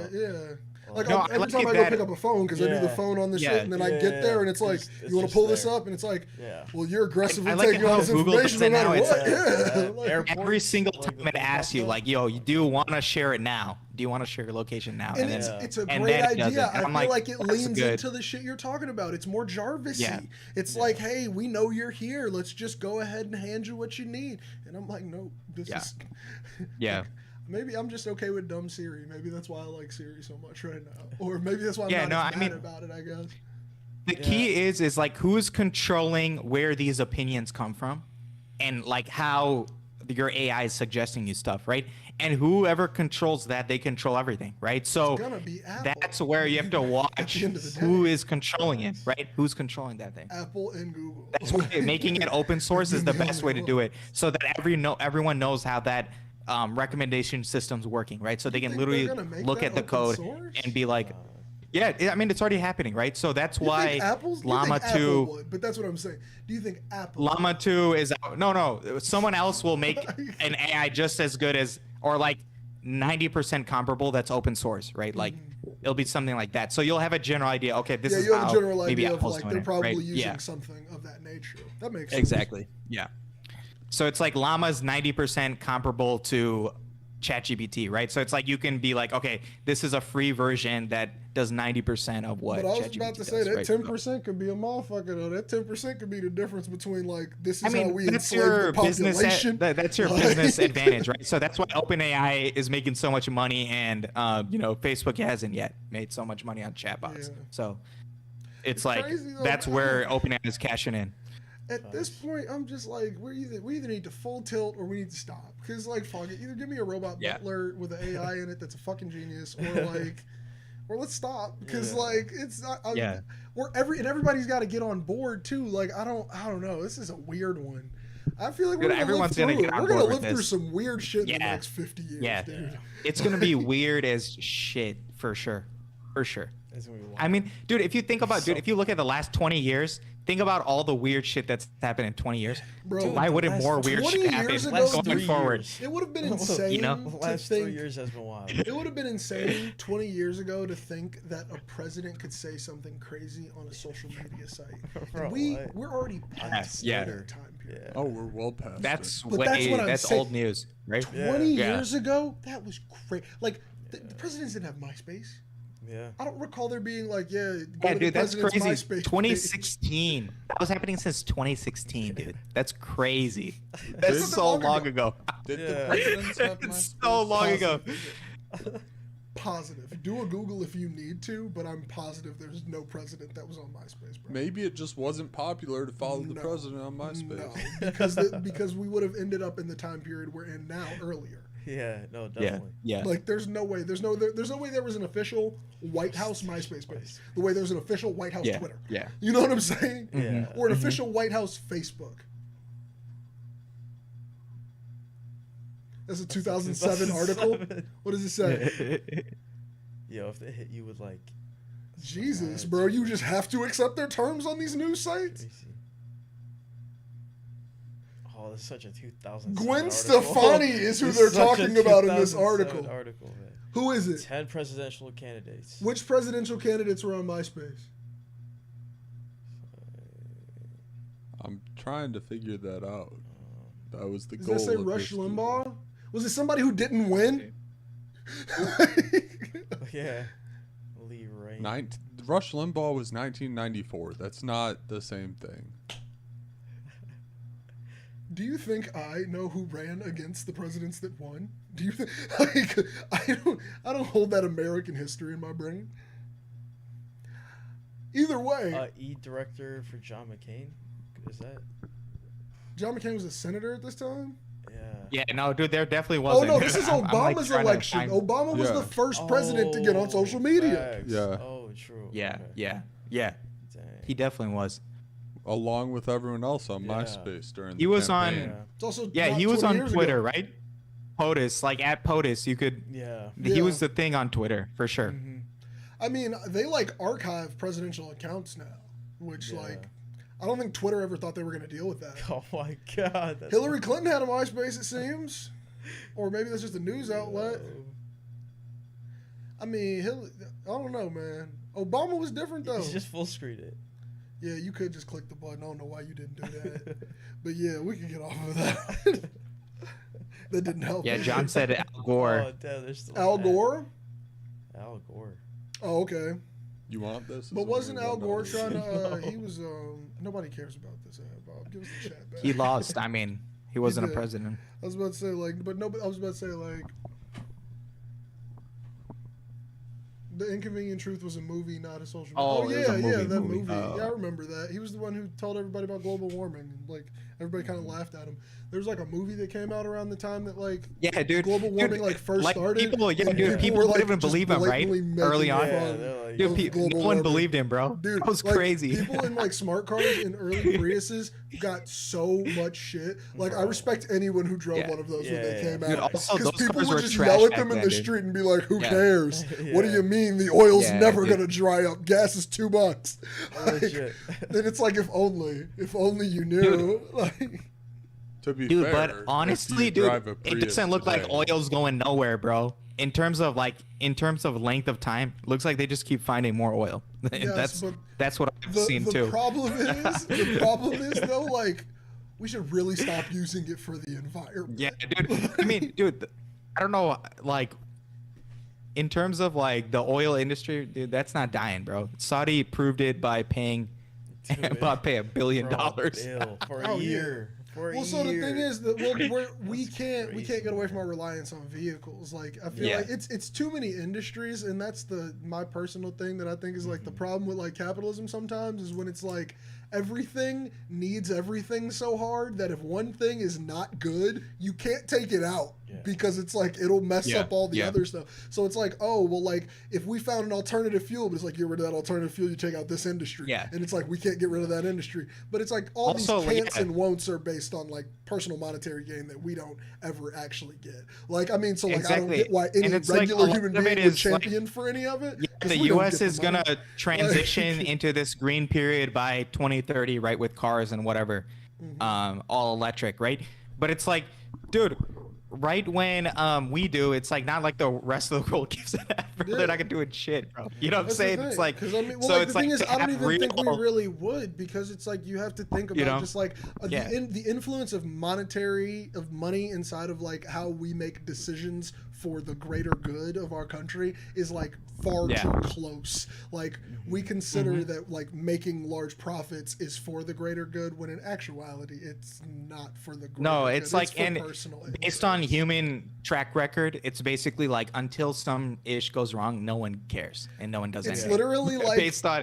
Like every time I go pick up a phone because I do the phone on the shit, and then I get there and it's like, you want to pull this up, and it's like, well, you're aggressively taking all this information no matter what. Every single time it asks you, like, yo, do you want to share it now? Do you want to share your location now? And it's a great idea. I feel like it leans into the shit you're talking about. It's more Jarvis-y. It's like, hey, we know you're here. Let's just go ahead and hand you what you need. And I'm like, no, this is. Maybe I'm just okay with dumb Siri. Maybe that's why I like Siri so much right now. Or maybe that's why I'm not mad about it, I guess. The key is like who's controlling where these opinions come from and like how your AI is suggesting you stuff, right? And whoever controls that, they control everything, right? So that's where you have to watch who is controlling it, right? Who's controlling that thing? Apple and Google. That's why making it open source is the best way to do it, so that everyone knows how that recommendation system's working, right? So they can literally look at the code and be like, yeah, I mean, it's already happening, right? So that's why Llama 2, but that's what I'm saying. Do you think Apple? Llama 2 is out. No, someone else will make an AI just as good as, or like 90% comparable that's open source, right? Like it'll be something like that. So you'll have a general idea. Okay, this is how maybe Apple's doing it, right? They're probably using something of that nature. That makes sense. Exactly. Yeah. So it's like Llama's 90% comparable to ChatGPT, right? So it's like you can be like, okay, this is a free version that does 90% of what ChatGPT does. But I was about to say that 10% could be a motherfucker though. That 10% could be the difference between like this is how we enslave the population. That's your business advantage, right? So that's why OpenAI is making so much money, and Facebook hasn't yet made so much money on chatbots. Yeah. So it's like crazy, that's where OpenAI is cashing in. At this point, I'm just like, we either need to full tilt or we need to stop. Because, like, fuck it. Either give me a robot butler with an AI in it that's a fucking genius, or let's stop. Because, like, it's not. Everybody's got to get on board, too. Like, I don't know. This is a weird one. I feel like we're gonna live through some weird shit in the next 50 years, dude. It's gonna be weird as shit, for sure. For sure. It's gonna be wild. I mean, dude, if you think about, if you look at the last 20 years, think about all the weird shit that's happened in 20 years. Bro, Why wouldn't more weird shit happen going forward? It would have been insane. You know? The last 3 years has been wild. It would have been insane 20 years ago to think that a president could say something crazy on a social media site. Bro, we're already past that time period. Yeah. Oh, we're well past. That's But that's old news, right? 20 years ago, that was crazy. Like the presidents didn't have MySpace. Yeah. I don't recall there being like, go Yeah, to dude, the that's president's crazy. MySpace 2016. page. That was happening since 2016, dude. That's crazy. That's That's so long long ago. Did the Yeah. presidents have It's MySpace? so long ago. Positive. Do a Google if you need to, but I'm positive there's no president that was on MySpace, bro. Maybe it just wasn't popular to follow the No. president on MySpace. No, because we would have ended up in the time period we're in now earlier. Yeah. No. Definitely. Yeah. Like, there's no way. There's no way there was an official White House MySpace page. The way there's an official White House Twitter. Yeah. You know what I'm saying? Yeah. Or an official White House Facebook. That's a 2007 article. What does it say? Yo, if they hit you with like, Jesus, bro, you just have to accept their terms on these news sites? let me see. Oh, this is such a 2007 Gwen article. Stefani is who This they're is such a talking about in this 2007 article. Man. Who is it? 10 presidential candidates. Which presidential candidates were on MySpace? I'm trying to figure that out. That was the Does goal. that say of Rush this Limbaugh? Was it somebody who didn't win? Yeah. Lee Ray. Rush Limbaugh was 1994. That's not the same thing. Do you think I know who ran against the presidents that won? Do you think, like, I don't hold that American history in my brain. Either way, Director for John McCain. Is that? John McCain was a senator at this time. Yeah. Yeah, no, dude, there definitely Oh wasn't. no, this is I'm, like, Obama's trying to election. find- Obama was Yeah. the first president to get on social media. Facts. Yeah. Oh, true. Yeah, Okay. yeah. Dang. He definitely was. Along with everyone else on Yeah. MySpace during the He was campaign. Yeah. It's also Yeah, not he was 20 on years Twitter, ago. right? POTUS, like at POTUS, you could. Yeah. He Yeah. was the thing on Twitter for sure. Mm-hmm. I mean, they like archive presidential accounts now, which Yeah. like I don't think Twitter ever thought they were going to deal with that. Oh my God. That's Hillary Clinton had a MySpace, it seems, or maybe that's just a news outlet. I mean, I don't know, man. Obama was different though. He's just full screen it. Yeah, you could just click the button. I don't know why you didn't do that, but yeah, we can get off of that. That didn't help. Yeah, John said Al Gore. Oh, damn, there's still Al that. Gore. Al Gore. Oh, okay. You want this? But Is wasn't only Al one Gore that trying is- to? He was. Nobody cares about this, Bob. Give us the chat back. He lost. I mean, he wasn't a did. president. I was about to say like, but no. I was about to say like, The Inconvenient Truth was a movie, not a social. Oh, it was a movie, that movie. movie. Yeah, I remember that. He was the one who told everybody about global warming, and like everybody kind of laughed at him. There was like a movie that came out around the time that like Yeah, dude. global warming dude, like first like, started. People, yeah, and dude. People were, didn't even just believe him, right? blatantly making Early on. fun Yeah, they're like, Dude, of no global one warming. believed him, bro. Dude, That was like, crazy. People in like smart cars in early Priuses got so much shit. Like I respect anyone who drove Yeah. one of those when Yeah, they yeah. came Dude, out. also, Because those people cars would were just trash yell at back them in then, the dude. street and be like, "Who Yeah. cares? Yeah. What do you mean? The oil's Yeah, never dude. gonna dry up. Gas is $2." Like, Legit. then it's like, if only you knew. Like, To be Dude, fair, but if honestly, you dude, drive a it Prius doesn't look like today- oil's going nowhere, bro. In terms of length of time, looks like they just keep finding more oil. Yes, but that's what I've the seen too. problem is though, like, we should really stop using it for the environment. Yeah, dude. I mean, dude, I don't know, like, in terms of like the oil industry, dude, that's not dying, bro. Saudi proved it by paying Dude, $1 billion. Bro, bill for a Oh, yeah. year. For a Well, so the year. thing is that we That's can't crazy, get away from man. our reliance on vehicles. Like I feel Yeah. like it's too many industries, and that's my personal thing that I think is like the problem with like capitalism sometimes is when it's like everything needs everything so hard that if one thing is not good, you can't take it out because it's like it'll mess up all the other stuff. So it's like, oh, well, like if we found an alternative fuel, but it's like, get rid of that alternative fuel, you take out this industry. Yeah. And it's like, we can't get rid of that industry. But it's like all Also, these can'ts and won'ts are based on like personal monetary gain that we don't ever actually get. Like, I mean, so like I don't get why any regular human being would champion for any of it. Yeah, the U.S. is going to transition into this green period by 2030, right, with cars and whatever, all electric, right? But it's like, dude, right when we do, it's like not like the rest of the world gives an effort. They're not gonna do shit, bro. You know what I'm saying? It's like, I mean, well, so like, the thing is, I don't even think we really would, because it's like you have to think about just like the influence of money inside of like how we make decisions for the greater good of our country is like far too close. Like we consider that like making large profits is for the greater good, when in actuality it's not for the greater good. It's like, for and personal based on human track record, it's basically like until some ish goes wrong, no one cares and no one does anything. It's literally like based on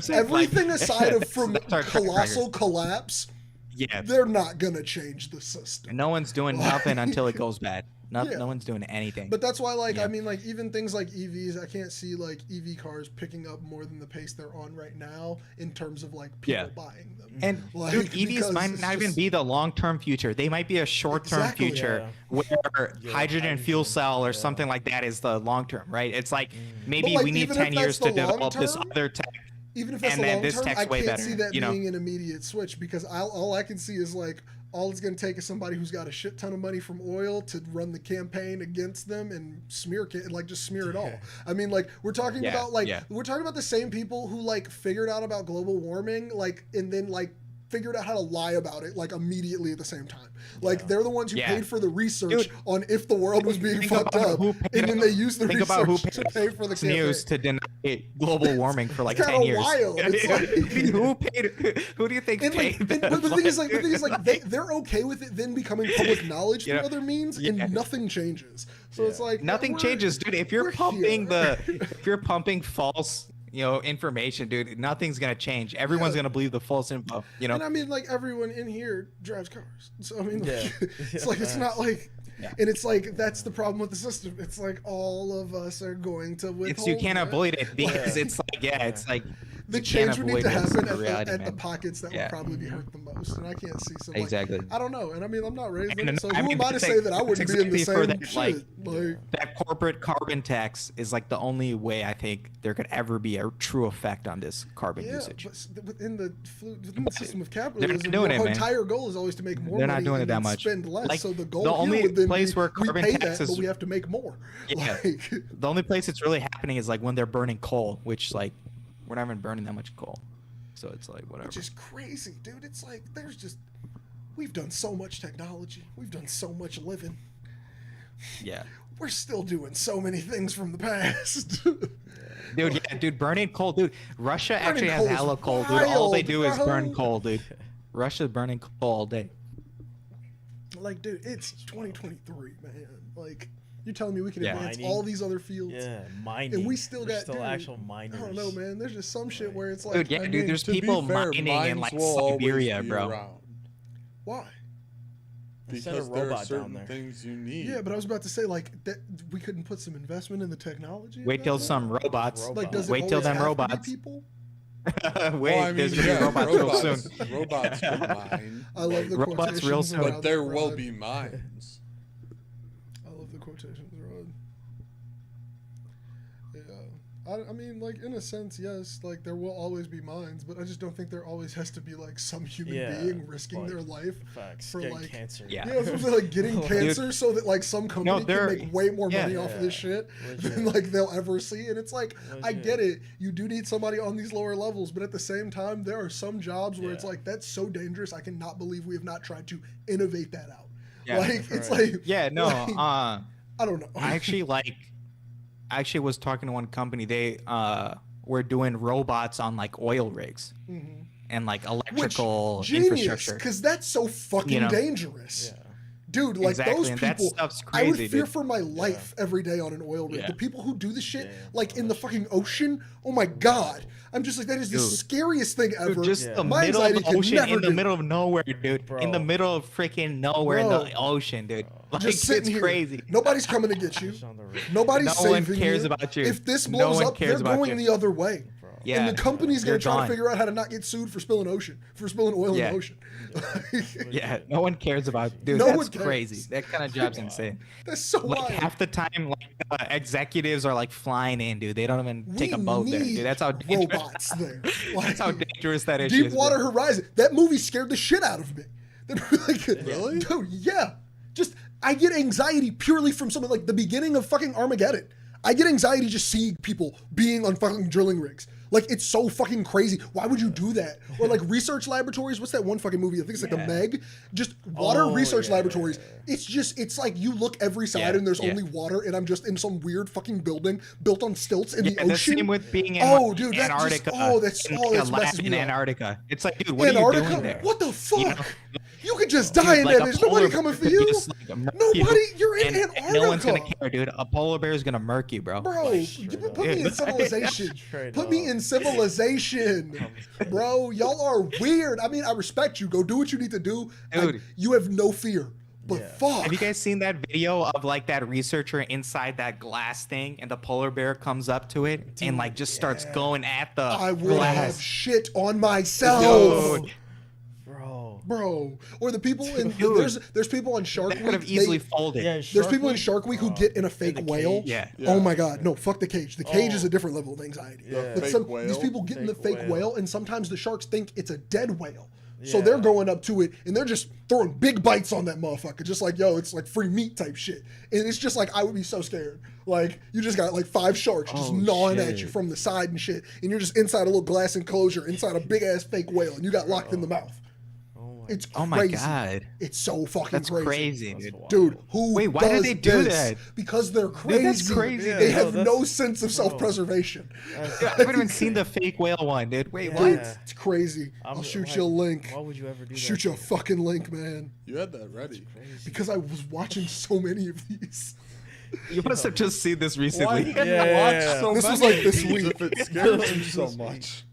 everything aside of from colossal collapse. Yeah, they're not gonna change the system. And no one's doing nothing until it goes bad. No one's doing anything. But that's why, like, I mean, like, even things like EVs, I can't see, like, EV cars picking up more than the pace they're on right now in terms of, like, people buying them. And, like, dude, EVs might not even be the long-term future. They might be a short-term future where hydrogen fuel cell or something like that is the long-term, right? It's like, maybe we need 10 years to develop this other tech. Even if that's the long term, I can't see that being an immediate switch, because all I can see is like all it's going to take is somebody who's got a shit ton of money from oil to run the campaign against them and just smear it all. I mean, like we're talking about we're talking about the same people who like figured out about global warming, like, and then like figured out how to lie about it like immediately at the same time. Like they're the ones who paid for the research on if the world was being fucked up, and then they used the research to pay for the news to deny global warming for like 10 years. Wild. It's like, who paid? Who do you think paid? But the thing is, like, they're okay with it then becoming public knowledge through other means, and nothing changes. So it's like nothing changes, dude. If you're pumping false information, dude, nothing's gonna change. Everyone's gonna believe the false info, And I mean, like, everyone in here drives cars, so I mean, like, it's like it's not like, and it's like that's the problem with the system. It's like all of us are going to withhold. You can't avoid it because it's like it's like the change would need to happen at the pockets that would probably be hurt the most, and I can't see some exactly. I don't know, and I mean, I'm not raised in it, so who am I to say that I wouldn't be in the same shit? That corporate carbon tax is like the only way I think there could ever be a true effect on this carbon usage. But within the system of capitalism, the entire goal is always to make more money. They're not doing it that much. Spend less. Like, so the goal would then be we pay that, but we have to make more. Yeah. The only place it's really happening is like when they're burning coal, which like we're not even burning that much coal, so it's like whatever. Which is crazy, dude. It's like we've done so much technology, we've done so much living. Yeah. We're still doing so many things from the past. Dude, burning coal, dude. Russia actually has hella coal, dude. All they do is burn coal, dude. Russia's burning coal all day. Like, dude, it's 2023, man. Like, you're telling me we can advance all these other fields? Yeah, mining. And we still got actual miners. I don't know, man. There's just some shit where it's like, dude, there's people mining in like Siberia, bro. Around. Why? Because there are certain things you need. Yeah, but I was about to say, like, that we couldn't put some investment in the technology. Wait till some robots. Like, does it wait till them have robots. To be people? There's gonna be robots real soon. Robots will mine. I love the robots real soon. But there will be mines. I love the quotations, Rod. Yeah. I mean, like, in a sense, yes, like, there will always be mines, but I just don't think there always has to be, like, some human being risking their life for, like, cancer. Like, getting cancer so that, like, some company can make way more money off of this shit than, like, they'll ever see. And it's like, I get it. You do need somebody on these lower levels, but at the same time, there are some jobs where it's like, that's so dangerous, I cannot believe we have not tried to innovate that out. Yeah, like, it's like... Yeah, no, I don't know. I actually was talking to one company. They were doing robots on like oil rigs and like electrical infrastructure. Because that's so fucking dangerous. Yeah. Dude, like those people, I would fear for my life every day on an oil rig. The people who do the shit like in the fucking ocean, oh my God. I'm just like, that is the scariest thing ever. Dude, just the middle of the ocean, in the middle of nowhere, dude. Bro. In the middle of freaking nowhere in the ocean, dude. Like, just sitting here. Crazy. Nobody's coming to get you. Nobody's saving you. No one cares about you. If this blows up, they're going the other way. Yeah, and the company's going to try to figure out how to not get sued for spilling oil in the ocean. Yeah, no one cares about dude. That's crazy. That kind of job's insane. That's so wild. Half the time, executives are like flying in, dude. They don't even take a boat there, dude. That's how dangerous. Robots there. That's how dangerous that is. Deepwater Horizon. That movie scared the shit out of me. Really? Dude, yeah. Just I get anxiety purely from something like the beginning of fucking Armageddon. I get anxiety just seeing people being on fucking drilling rigs. Like, it's so fucking crazy. Why would you do that? Or like research laboratories. What's that one fucking movie? I think it's like The Meg. Just water research laboratories. It's like you look every side and there's only water, and I'm just in some weird fucking building built on stilts in the ocean. The same with being in Antarctica. That's messes me up. Antarctica. It's like, dude, what are you doing there? What the fuck? You could just die in that. There's nobody coming for you. Nobody. You're in Antarctica. No one's gonna care, dude. A polar bear is gonna murk you, bro. Bro, put me in civilization. Put me in civilization, bro. Y'all are weird. I mean, I respect you. Go do what you need to do. Dude, you have no fear. But fuck. Have you guys seen that video of like that researcher inside that glass thing, and the polar bear comes up to it and like just starts going at the I would have shit on myself. Dude. Bro, or the people in there's people on Shark Week. Could have easily folded. Yeah, there's people in Shark Week who get in a fake whale. Yeah. Oh my god, no, fuck the cage. The cage is a different level of anxiety. Yeah. But these people get in the fake whale, and sometimes the sharks think it's a dead whale. So they're going up to it, and they're just throwing big bites on that motherfucker, just like, yo, it's like free meat type shit. And it's just like, I would be so scared. Like, you just got like 5 sharks just gnawing at you from the side and shit, and you're just inside a little glass enclosure, inside a big ass fake whale, and you got locked in the mouth. It's crazy. Oh my god. It's so fucking That's crazy. Dude, why did they do that? Because they're crazy. That's crazy. They have no sense of self-preservation. I haven't even seen the fake whale one, dude. Wait, what? It's crazy. I'll shoot you a link. Why would you ever do that? Shoot you a fucking link, man. You had that ready. Because I was watching so many of these. You must have just seen this recently. This was like this week. If it scares you so much.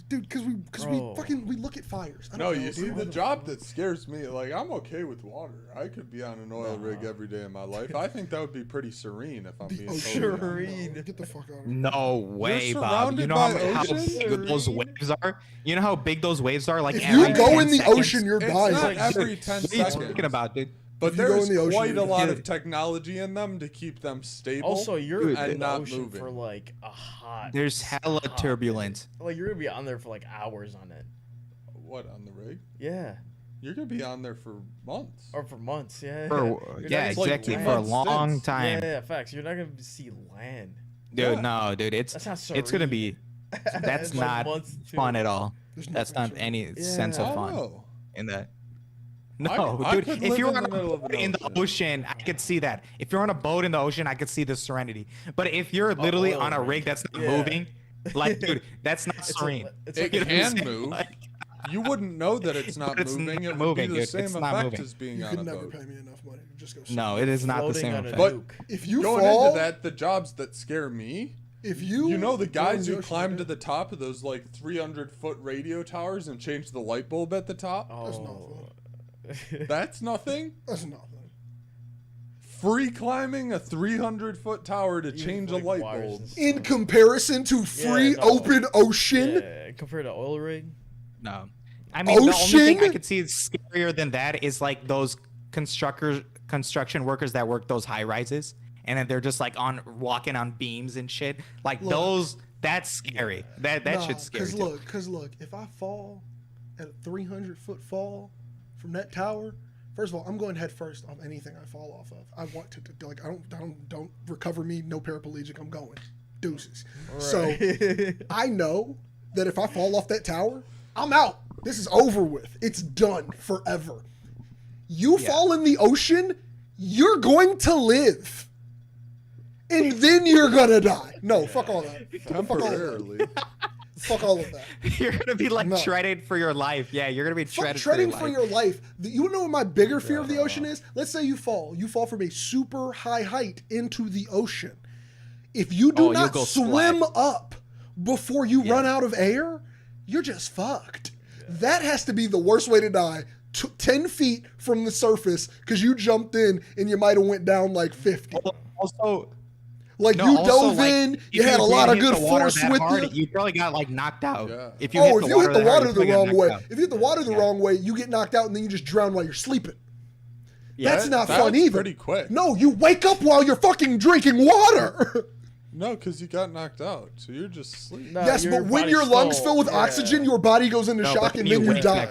Dude, because we look at fires. You see, the job that scares me, like, I'm okay with water. I could be on an oil rig every day of my life. I think that would be pretty serene if I'm being totally honest. Get the fuck out of here. No way, Bob. You know how big those waves are? You know how big those waves are? Like, if you go in the ocean, you're dying. It's not every 10 seconds. What are you talking about, dude? But there's quite a lot of technology in them to keep them stable. Also, you're in the not ocean moving for like a hot. There's hella turbulence. Like, you're gonna be on there for like hours on it. What, on the rig? Yeah. You're gonna be on there for months. Or for months, yeah. Exactly. For a long time. Yeah, facts. You're not gonna see land. Dude, no, dude. It's gonna be. That's not fun at all. That's not any sense of fun in that. No, dude. If you're on a boat in the ocean, I could see that. If you're on a boat in the ocean, I could see the serenity. But if you're literally on a rig that's not moving, like, dude, that's not serene. It can move. You wouldn't know that it's not moving. It would be the same effect as being on a boat. You could never pay me enough money to just go. No, it is not the same effect. But if you going into that, the jobs that scare me. If you know the guys who climbed to the top of those like 300-foot radio towers and changed the light bulb at the top. That's not fun. That's nothing? That's nothing. Free climbing a 300-foot tower to change a light bulb. In comparison to free open ocean? Yeah, compared to oil rig? No. I mean, the only thing I could see is scarier than that is like those construction workers that work those high rises. And then they're just like walking on beams and shit. Like those, that's scary. That shit's scary. Because look, if I fall at a 300-foot fall from that tower, first of all, I'm going head first on anything I fall off of. I want to like, don't recover me, no paraplegic. I'm going deuces. Right. So I know that if I fall off that tower, I'm out. This is over with. It's done forever. You fall in the ocean, you're going to live. And then you're gonna die. No, fuck all that. Temporarily. Fuck all of that. You're gonna be like shredded for your life. Yeah, you're gonna be shredding for your life. You know what my bigger fear of the ocean is? Let's say you fall. You fall from a super high height into the ocean. If you do not swim up before you run out of air, you're just fucked. Yeah. That has to be the worst way to die. 10 feet from the surface because you jumped in and you might have went down like 50. Also, like you dove in, you had a lot of good force with you. You probably got like knocked out. Yeah. If you hit the water the wrong way, if you hit the water the wrong way, you get knocked out and then you just drown while you're sleeping. Yeah, that's not fun either. Pretty quick. No, you wake up while you're fucking drinking water. No, because you got knocked out, so you're just asleep. No, yes, but when your lungs fill with oxygen, your body goes into shock and then you die.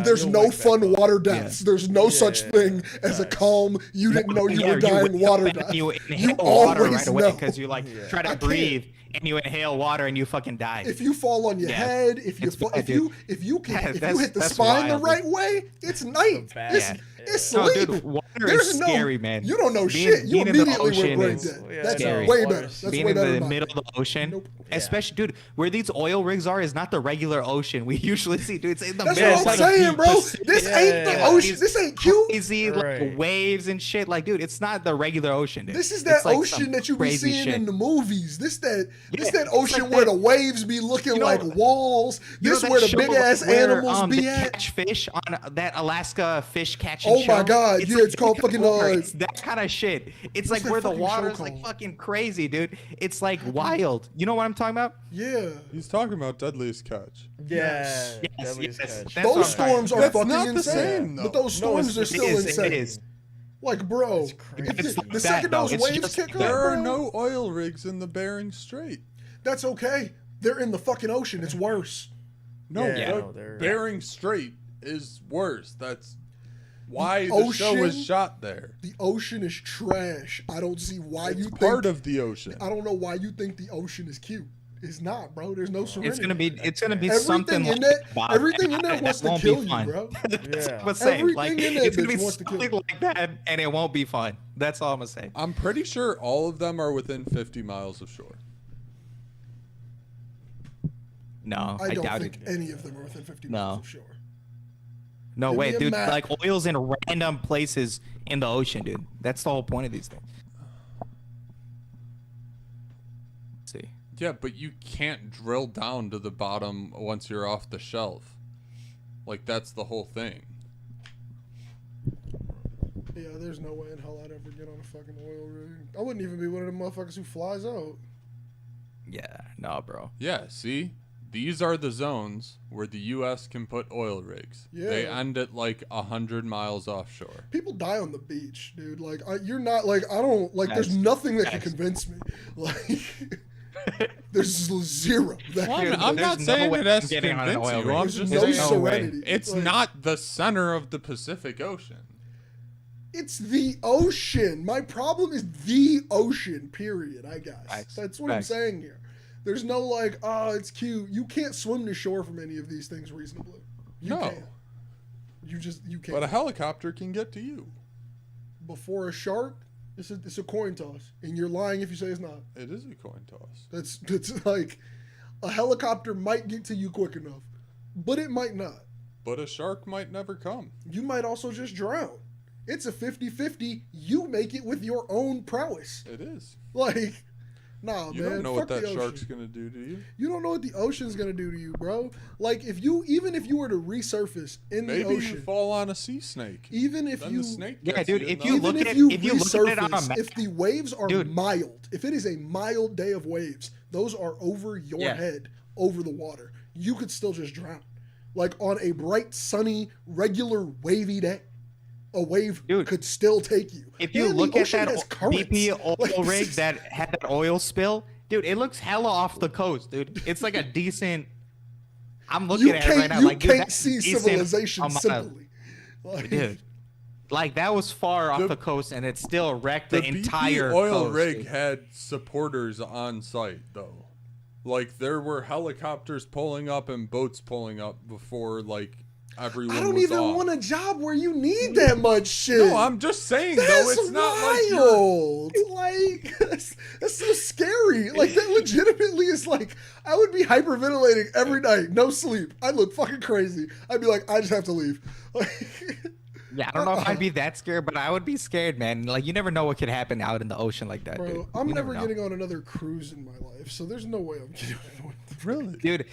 There's no fun water deaths. There's no such thing as a calm, you didn't know you were dying water death. You inhale water right away because you try to breathe. And you inhale water and you fucking die. If you fall on your head, if you hit the spine the right way, it's night. It's sleep. No, dude, water is scary, man. You don't know shit. You immediately went brain dead. That's way better. That's being in the middle of the ocean, especially, dude, where these oil rigs are is not the regular ocean we usually see, dude. It's in the middle. That's what I'm saying, bro. This ain't the ocean. This ain't cute. Crazy waves and shit. Like, dude, it's not the regular ocean, dude. This is that ocean that you be seeing in the movies. This that ocean where the waves be looking like walls. This where the big ass animals be at. Catch fish on that Alaska fish catching. Oh my god, it's called fucking it's that kind of shit. It's like where the water's like fucking crazy, dude. It's like wild. You know what I'm talking about? Yeah. He's talking about Deadliest Catch. Yes. Those storms are fucking not insane. The same, but those storms are still insane. It is. Like, bro, the second those waves kick up, there are no oil rigs in the Bering Strait. That's okay. They're in the fucking ocean. It's worse. No, Bering Strait is worse. That's why the show was shot there. The ocean is trash. I don't see why you think part of the ocean. I don't know why you think the ocean is cute. It's not, bro. There's no serenity. It's gonna be something in like that. Everything in there wants to kill you, bro. That's everything in there. It's gonna be something like that, and it won't be fun. That's all I'm gonna say. I'm pretty sure all of them are within 50 miles of shore. No, I don't think any of them are within 50 miles of shore. No way, dude. Like, oil's in random places in the ocean, dude. That's the whole point of these things. Let's see. Yeah, but you can't drill down to the bottom once you're off the shelf. Like, that's the whole thing. Yeah, there's no way in hell I'd ever get on a fucking oil rig. I wouldn't even be one of them motherfuckers who flies out. Yeah, no, bro. Yeah, see? These are the zones where the U.S. can put oil rigs. Yeah. They end at like 100 miles offshore. People die on the beach, dude. Like, you're not like, I don't like. There's nothing that can convince me. Like, there's zero. I'm not saying it has to convince you. I'm just saying serenity. It's like, not the center of the Pacific Ocean. It's the ocean. My problem is the ocean. Period. I guess that's what I'm saying here. There's no like, oh, it's cute. You can't swim to shore from any of these things reasonably. You can't. You can't. But a helicopter can get to you. Before a shark, it's a coin toss, and you're lying if you say it's not. It is a coin toss. That's like, a helicopter might get to you quick enough, but it might not. But a shark might never come. You might also just drown. It's a 50-50. You make it with your own prowess. It is. Like. Nah, you man. You don't know what that shark's gonna do to you. You don't know what the ocean's gonna do to you, bro. Like, even if you were to resurface in the ocean, maybe you fall on a sea snake. Even if then the snake dude, if you look at it on a map, if the waves are mild, if it is a mild day of waves, those are over your head, over the water. You could still just drown. Like on a bright, sunny, regular wavy day. A wave could still take you. If you look at that BP oil rig that had that oil spill, dude, it looks hella off the coast, dude. It's like a decent. I'm looking at it right now. Like, you can't see civilization simply. Like, dude, like that was far off the coast, and it still wrecked the entire BP oil coast, rig dude. had supporters on site, though. Like there were helicopters pulling up and boats pulling up before, like. Everyone I don't even want a job where you need that much shit. No, I'm just saying though, it's not wild. Like that's so scary. Like that legitimately is like I would be hyperventilating every night, no sleep. I'd look fucking crazy. I'd be like, I just have to leave. Yeah, I don't know if I'd be that scared, but I would be scared, man. Like, you never know what could happen out in the ocean like that, Bro, dude. I'm You never know. getting on another cruise in my life, so there's no way I'm getting on one. Really? Dude,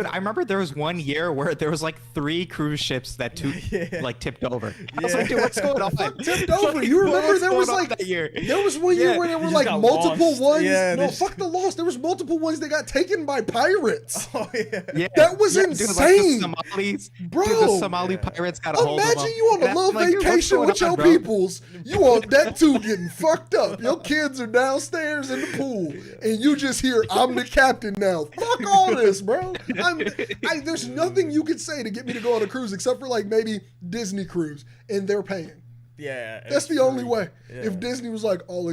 I remember there was one year where there was like 3 cruise ships that tipped over. I was like, dude, what's going on? Tipped over. You remember there was like that year? There was one year where there were like got multiple lost. ones. Yeah, no, fuck the lost. There was multiple ones that got taken by pirates. Oh yeah. Yeah, That was dude, insane. like the Somalis, Bro. dude, the Somali pirates got a hold of them. Imagine you on a And little I'm like, dude, what's vacation going with your on, bro? peoples. You on deck 2 getting fucked up. Your kids are downstairs in the pool, and you just hear, "I'm the captain now." Fuck all this, bro. There's nothing you could say to get me to go on a cruise except for like maybe Disney cruise, and they're paying. Yeah. That's the only way. Yeah. If Disney was like all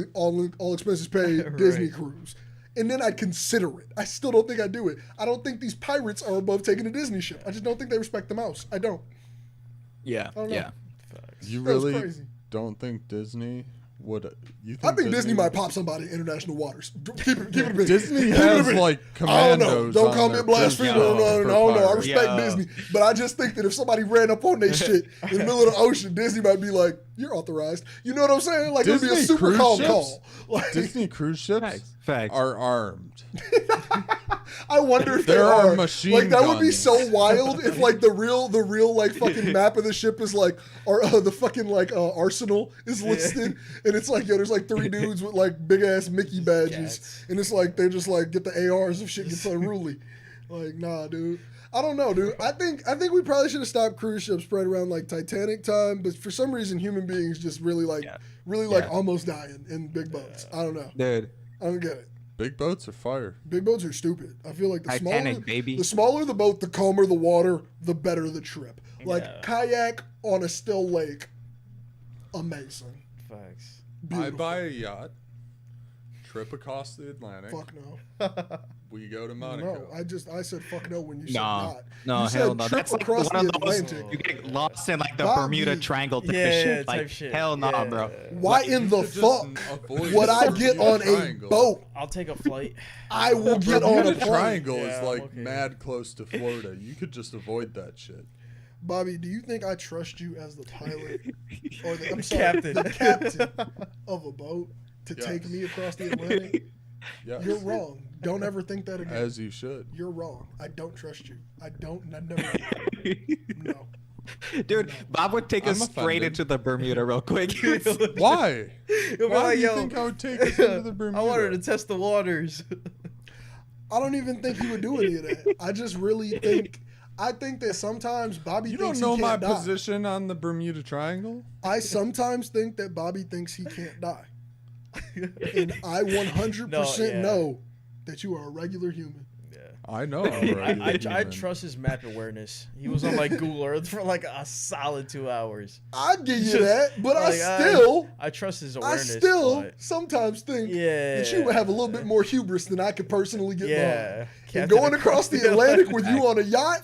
expenses paid, Right. Disney cruise. And then I'd consider it. I still don't think I'd do it. I don't think these pirates are above taking a Disney ship. I just don't think they respect the mouse. I don't. Yeah, I don't know. yeah. You That was really crazy. don't think Disney would? You I think Disney might pop somebody in international waters. Keep it a bit. Disney Keep it a has bit. like I don't know. commandos. Don't on call me a their blasphemer. cruise No, for no. I pirates. respect Yo. Disney. But I just think that if somebody ran up on their shit in the middle of the ocean, Disney might be like, "You're authorized." You know what I'm saying? Like, it would be a Disney super cruise calm ships? call. Like, Disney cruise ships Facts. are armed. I wonder if There there are are machine like that would be guns. so wild if like the real like fucking map of the ship is like or the fucking like arsenal is listed and it's like there's like 3 dudes with like big ass Mickey badges Cats. and it's like they just like get the ARs if shit gets unruly. Like nah, dude. I don't know, dude. I think we probably should have stopped cruise ships right around like Titanic time, but for some reason human beings just really like almost dying in big boats. I don't know. Dude, I don't get it. Big boats are fire. Big boats are stupid. I feel like Titanic, baby. the smaller the boat, the calmer the water, the better the trip. Like Yeah. kayak on a still lake, amazing. Facts. I Beautiful. buy a yacht, trip across the Atlantic. Fuck no. We go to Monaco. No, I said fuck no when you said no, not. no, You said hell no. trip That's like across one the of those Atlantic. you get lost in like the Bobby. Bermuda Triangle type Yeah, of shit. type Like, shit. hell no, Yeah. bro. Why in the You could just fuck avoid would the I get Bermuda on a Triangle. boat? I'll take a flight. I will get on a Bermuda plane. Triangle Yeah, is I'm like okay. mad close to Florida. You could just avoid that shit. Bobby, do you think I trust you as the pilot or the Captain. the captain of a boat to Yes. take me across the Atlantic? Yes. You're wrong. Don't ever think that again. As you should. You're wrong. I don't trust you. I never. No. Dude, Bob would take us I'm straight offended. into the Bermuda real quick. Why? You'll be Why like, do you yo, think I would take us into the Bermuda? I wanted to test the waters. I don't even think he would do any of that. I just really think. I think that sometimes Bobby You thinks don't know he my can't die. position on the Bermuda Triangle? I sometimes think that Bobby thinks he can't die. And I 100% No, yeah. know that you are a regular human. I know. I'm a I regular trust his map awareness. He was on like Google Earth for like a solid 2 hours. I give you that, but Like, I I trust his I awareness. still but sometimes think Yeah. that you would have a little bit more hubris than I could personally get yeah. behind. And Captain going across the Atlantic with you on a yacht,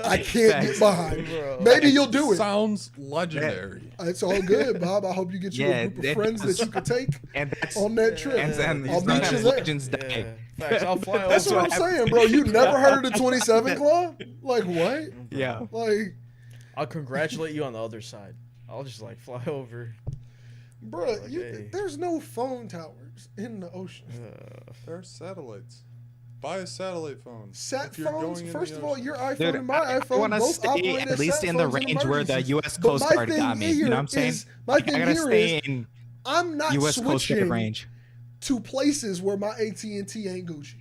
I can't get behind. Bro. Maybe you'll do it. Sounds legendary. It's all good, Bob. I hope you get you Yeah, a group of it friends that does. you could take And that's on that trip. and I'll he's meet not you as there. legends die. Yeah. Facts. I'll fly That's over. what I'm saying, bro. You never heard of the 27 Club? Like what? Yeah. Like, I'll congratulate you on the other side. I'll just like fly over. bro, Okay. there's no phone towers in the ocean. There are satellites. Buy a satellite phone. Sat if you're phones, going in first the of all, ocean. your iPhone Dude, and my I iPhone want to both stay operate at as least sat in the phones range where the emergencies. U.S. But Coast my Guard thing got me. You know what I'm saying? my Like, thing I gotta here stay is, in I'm not U.S. Coast Guard switching range. to places where my AT&T ain't Gucci.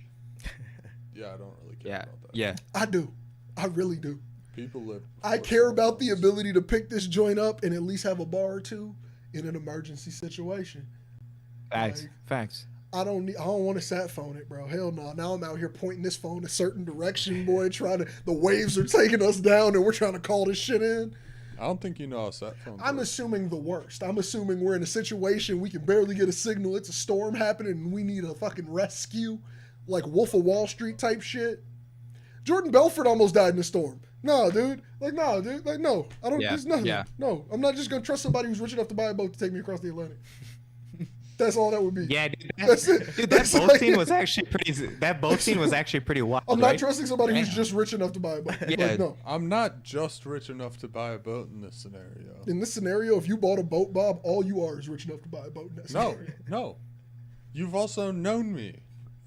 Yeah, I don't really care Yeah. about that. Yeah. I do. I really do. People live. I care about the ability to pick this joint up and at least have a bar or two in an emergency situation. Facts. Like, Facts. I don't want to sat phone it, bro. Hell no. Now I'm out here pointing this phone a certain direction, boy. The waves are taking us down and we're trying to call this shit in. I don't think you know how sat phones I'm work. assuming the worst. I'm assuming we're in a situation we can barely get a signal. It's a storm happening and we need a fucking rescue, like Wolf of Wall Street type shit. Jordan Belfort almost died in a storm. No, dude. Like, no, dude. Like, no. I don't. Yeah, There's nothing. yeah. No, I'm not just gonna trust somebody who's rich enough to buy a boat to take me across the Atlantic. That's all that would be. Yeah, dude, That's it. Dude, That's that boat like scene it. was actually pretty. That boat scene was actually pretty wild. I'm not right? trusting somebody who's Damn. just rich enough to buy a boat. Yeah. Like, no. I'm not just rich enough to buy a boat in this scenario. In this scenario, if you bought a boat, Bob, all you are is rich enough to buy a boat in that No, scenario. no. You've also known me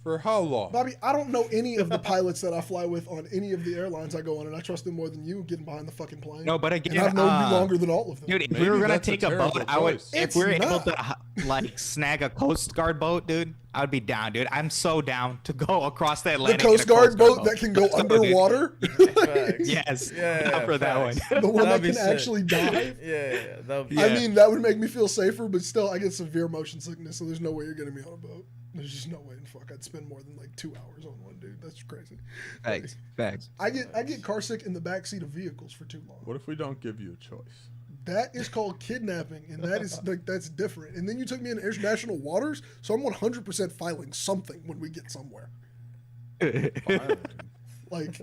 for how long? Bobby, I don't know any of the pilots that I fly with on any of the airlines I go on, and I trust them more than you getting behind the fucking plane. No, but again, and I've known you longer than all of them. Dude, if Maybe we were gonna that's a take a boat, terrible I would. choice. If It's we were able not. to like snag a Coast Guard boat, dude, I would be down, dude. I'm so down to go across the The Atlantic. Coast in a Guard boat that can go Let's dude. underwater, Facts. Yes, Yeah, down for that one. facts. the one that That'd be can sick. actually dive. Yeah, that would Yeah. I mean, that would make me feel safer, but still, I get severe motion sickness, so there's no way you're getting me on a boat. There's just no way in fuck I'd spend more than like 2 hours on one, dude. That's crazy. Facts, facts. I get car sick in the backseat of vehicles for too long. What if we don't give you a choice? That is called kidnapping, and that is like that's different. And then you took me into international waters, so I'm 100% filing something when we get somewhere. Like,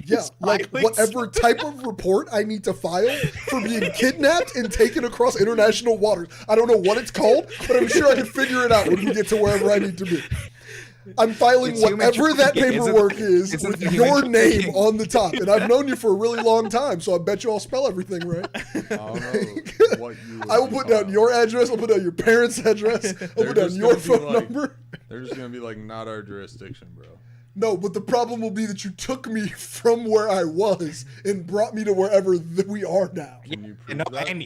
yeah, like filing whatever type of report I need to file for being kidnapped and taken across international waters. I don't know what it's called, but I'm sure I can figure it out when we get to wherever I need to be. I'm filing It's human whatever that trafficking. paperwork is Isn't with it human your name trafficking? on the top. And I've known you for a really long time, so I bet you I'll spell everything right. I don't know what you would I will be put down filing. your address. I'll put down your parents' address. I'll They're put down just your gonna be phone like- number. They're just gonna be like, not our jurisdiction, bro. No, but the problem will be that you took me from where I was and brought me to wherever we are now. Can you prove No, that? and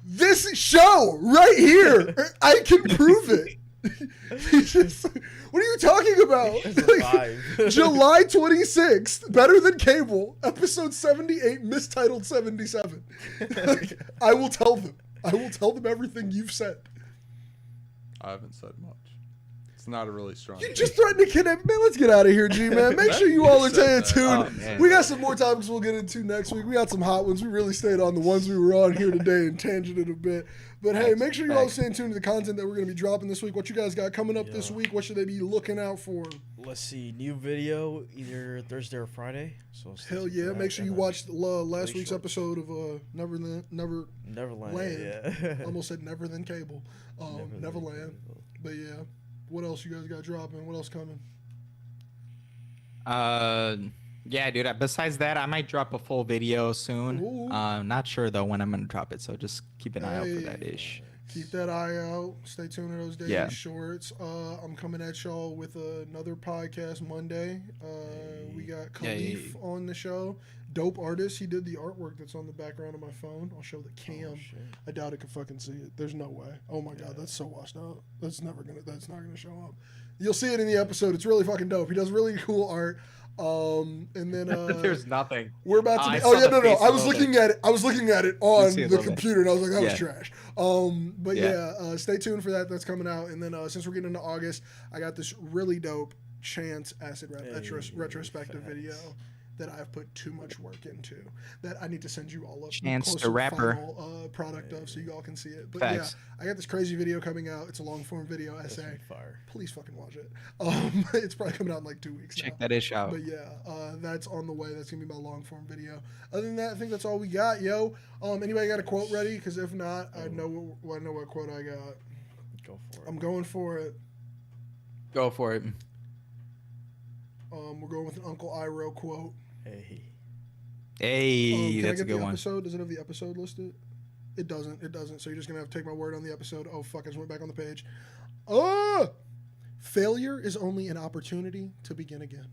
This show right here, I can prove it. What are you talking about? It's a vibe. July 26th, Better Than Cable, episode 78, mistitled 77. Like, I will tell them. I will tell them everything you've said. I haven't said much. It's not a really strong. You just threatened to kidnap me. Man, let's get out of here, G, man. Make sure you all are staying tuned. Oh, man. We got some more topics we'll get into next week. We got some hot ones. We really stayed on the ones we were on here today and tangented a bit. But hey, make sure you all stay tuned to the content that we're going to be dropping this week. What you guys got coming up this week? What should they be looking out for? Let's see, new video either Thursday or Friday. So stay Hell tuned yeah. for that. Make sure you And, watch last pretty week's short. episode of Neverland. Land. Yeah. Almost said Never Than Cable. Neverland. But yeah. What else you guys got dropping? What else coming? Yeah, dude. Besides that, I might drop a full video soon. Ooh. Not sure though when I'm gonna drop it, so just keep an eye out for that Hey. ish. Keep that eye out. Stay tuned to those daily Yeah. shorts. I'm coming at y'all with another podcast Monday. We got Khalif Yay. on the show. Dope artist. He did the artwork that's on the background of my phone. I'll show the cam. shit. I doubt it can fucking see it. There's no way. Oh my god, that's so washed out. That's not gonna show up. You'll see it in the episode. It's really fucking dope. He does really cool art. And then There's nothing. we're about to I be. saw Oh yeah, the no. face I a was little looking at it. I was looking at it on see a the little bit. computer, and I was like, that was Yeah. trash. But Yeah. stay tuned for that. That's coming out. And then since we're getting into August, I got this really dope Chance acid rap retrospective video that I've put too much work into. That I need to send you all up. Chance closer the rapper. Final, product of, so you all can see it. But Facts. yeah, I got this crazy video coming out. It's a long form video That's essay. fire. Please fucking watch it. It's probably coming out in like 2 weeks. Check now. that ish out. But yeah, that's on the way. That's gonna be my long form video. Other than that, I think that's all we got, yo. Anybody got a quote ready? Because if not, I know what quote I got. Go for it. I'm going for it. Go for it. We're going with an Uncle Iroh quote. Hey. Hey, Can I that's a get good the one. episode? Does it have the episode listed? It doesn't. It doesn't. So you're just gonna have to take my word on the episode. Oh fuck! I just went back on the page. Failure is only an opportunity to begin again.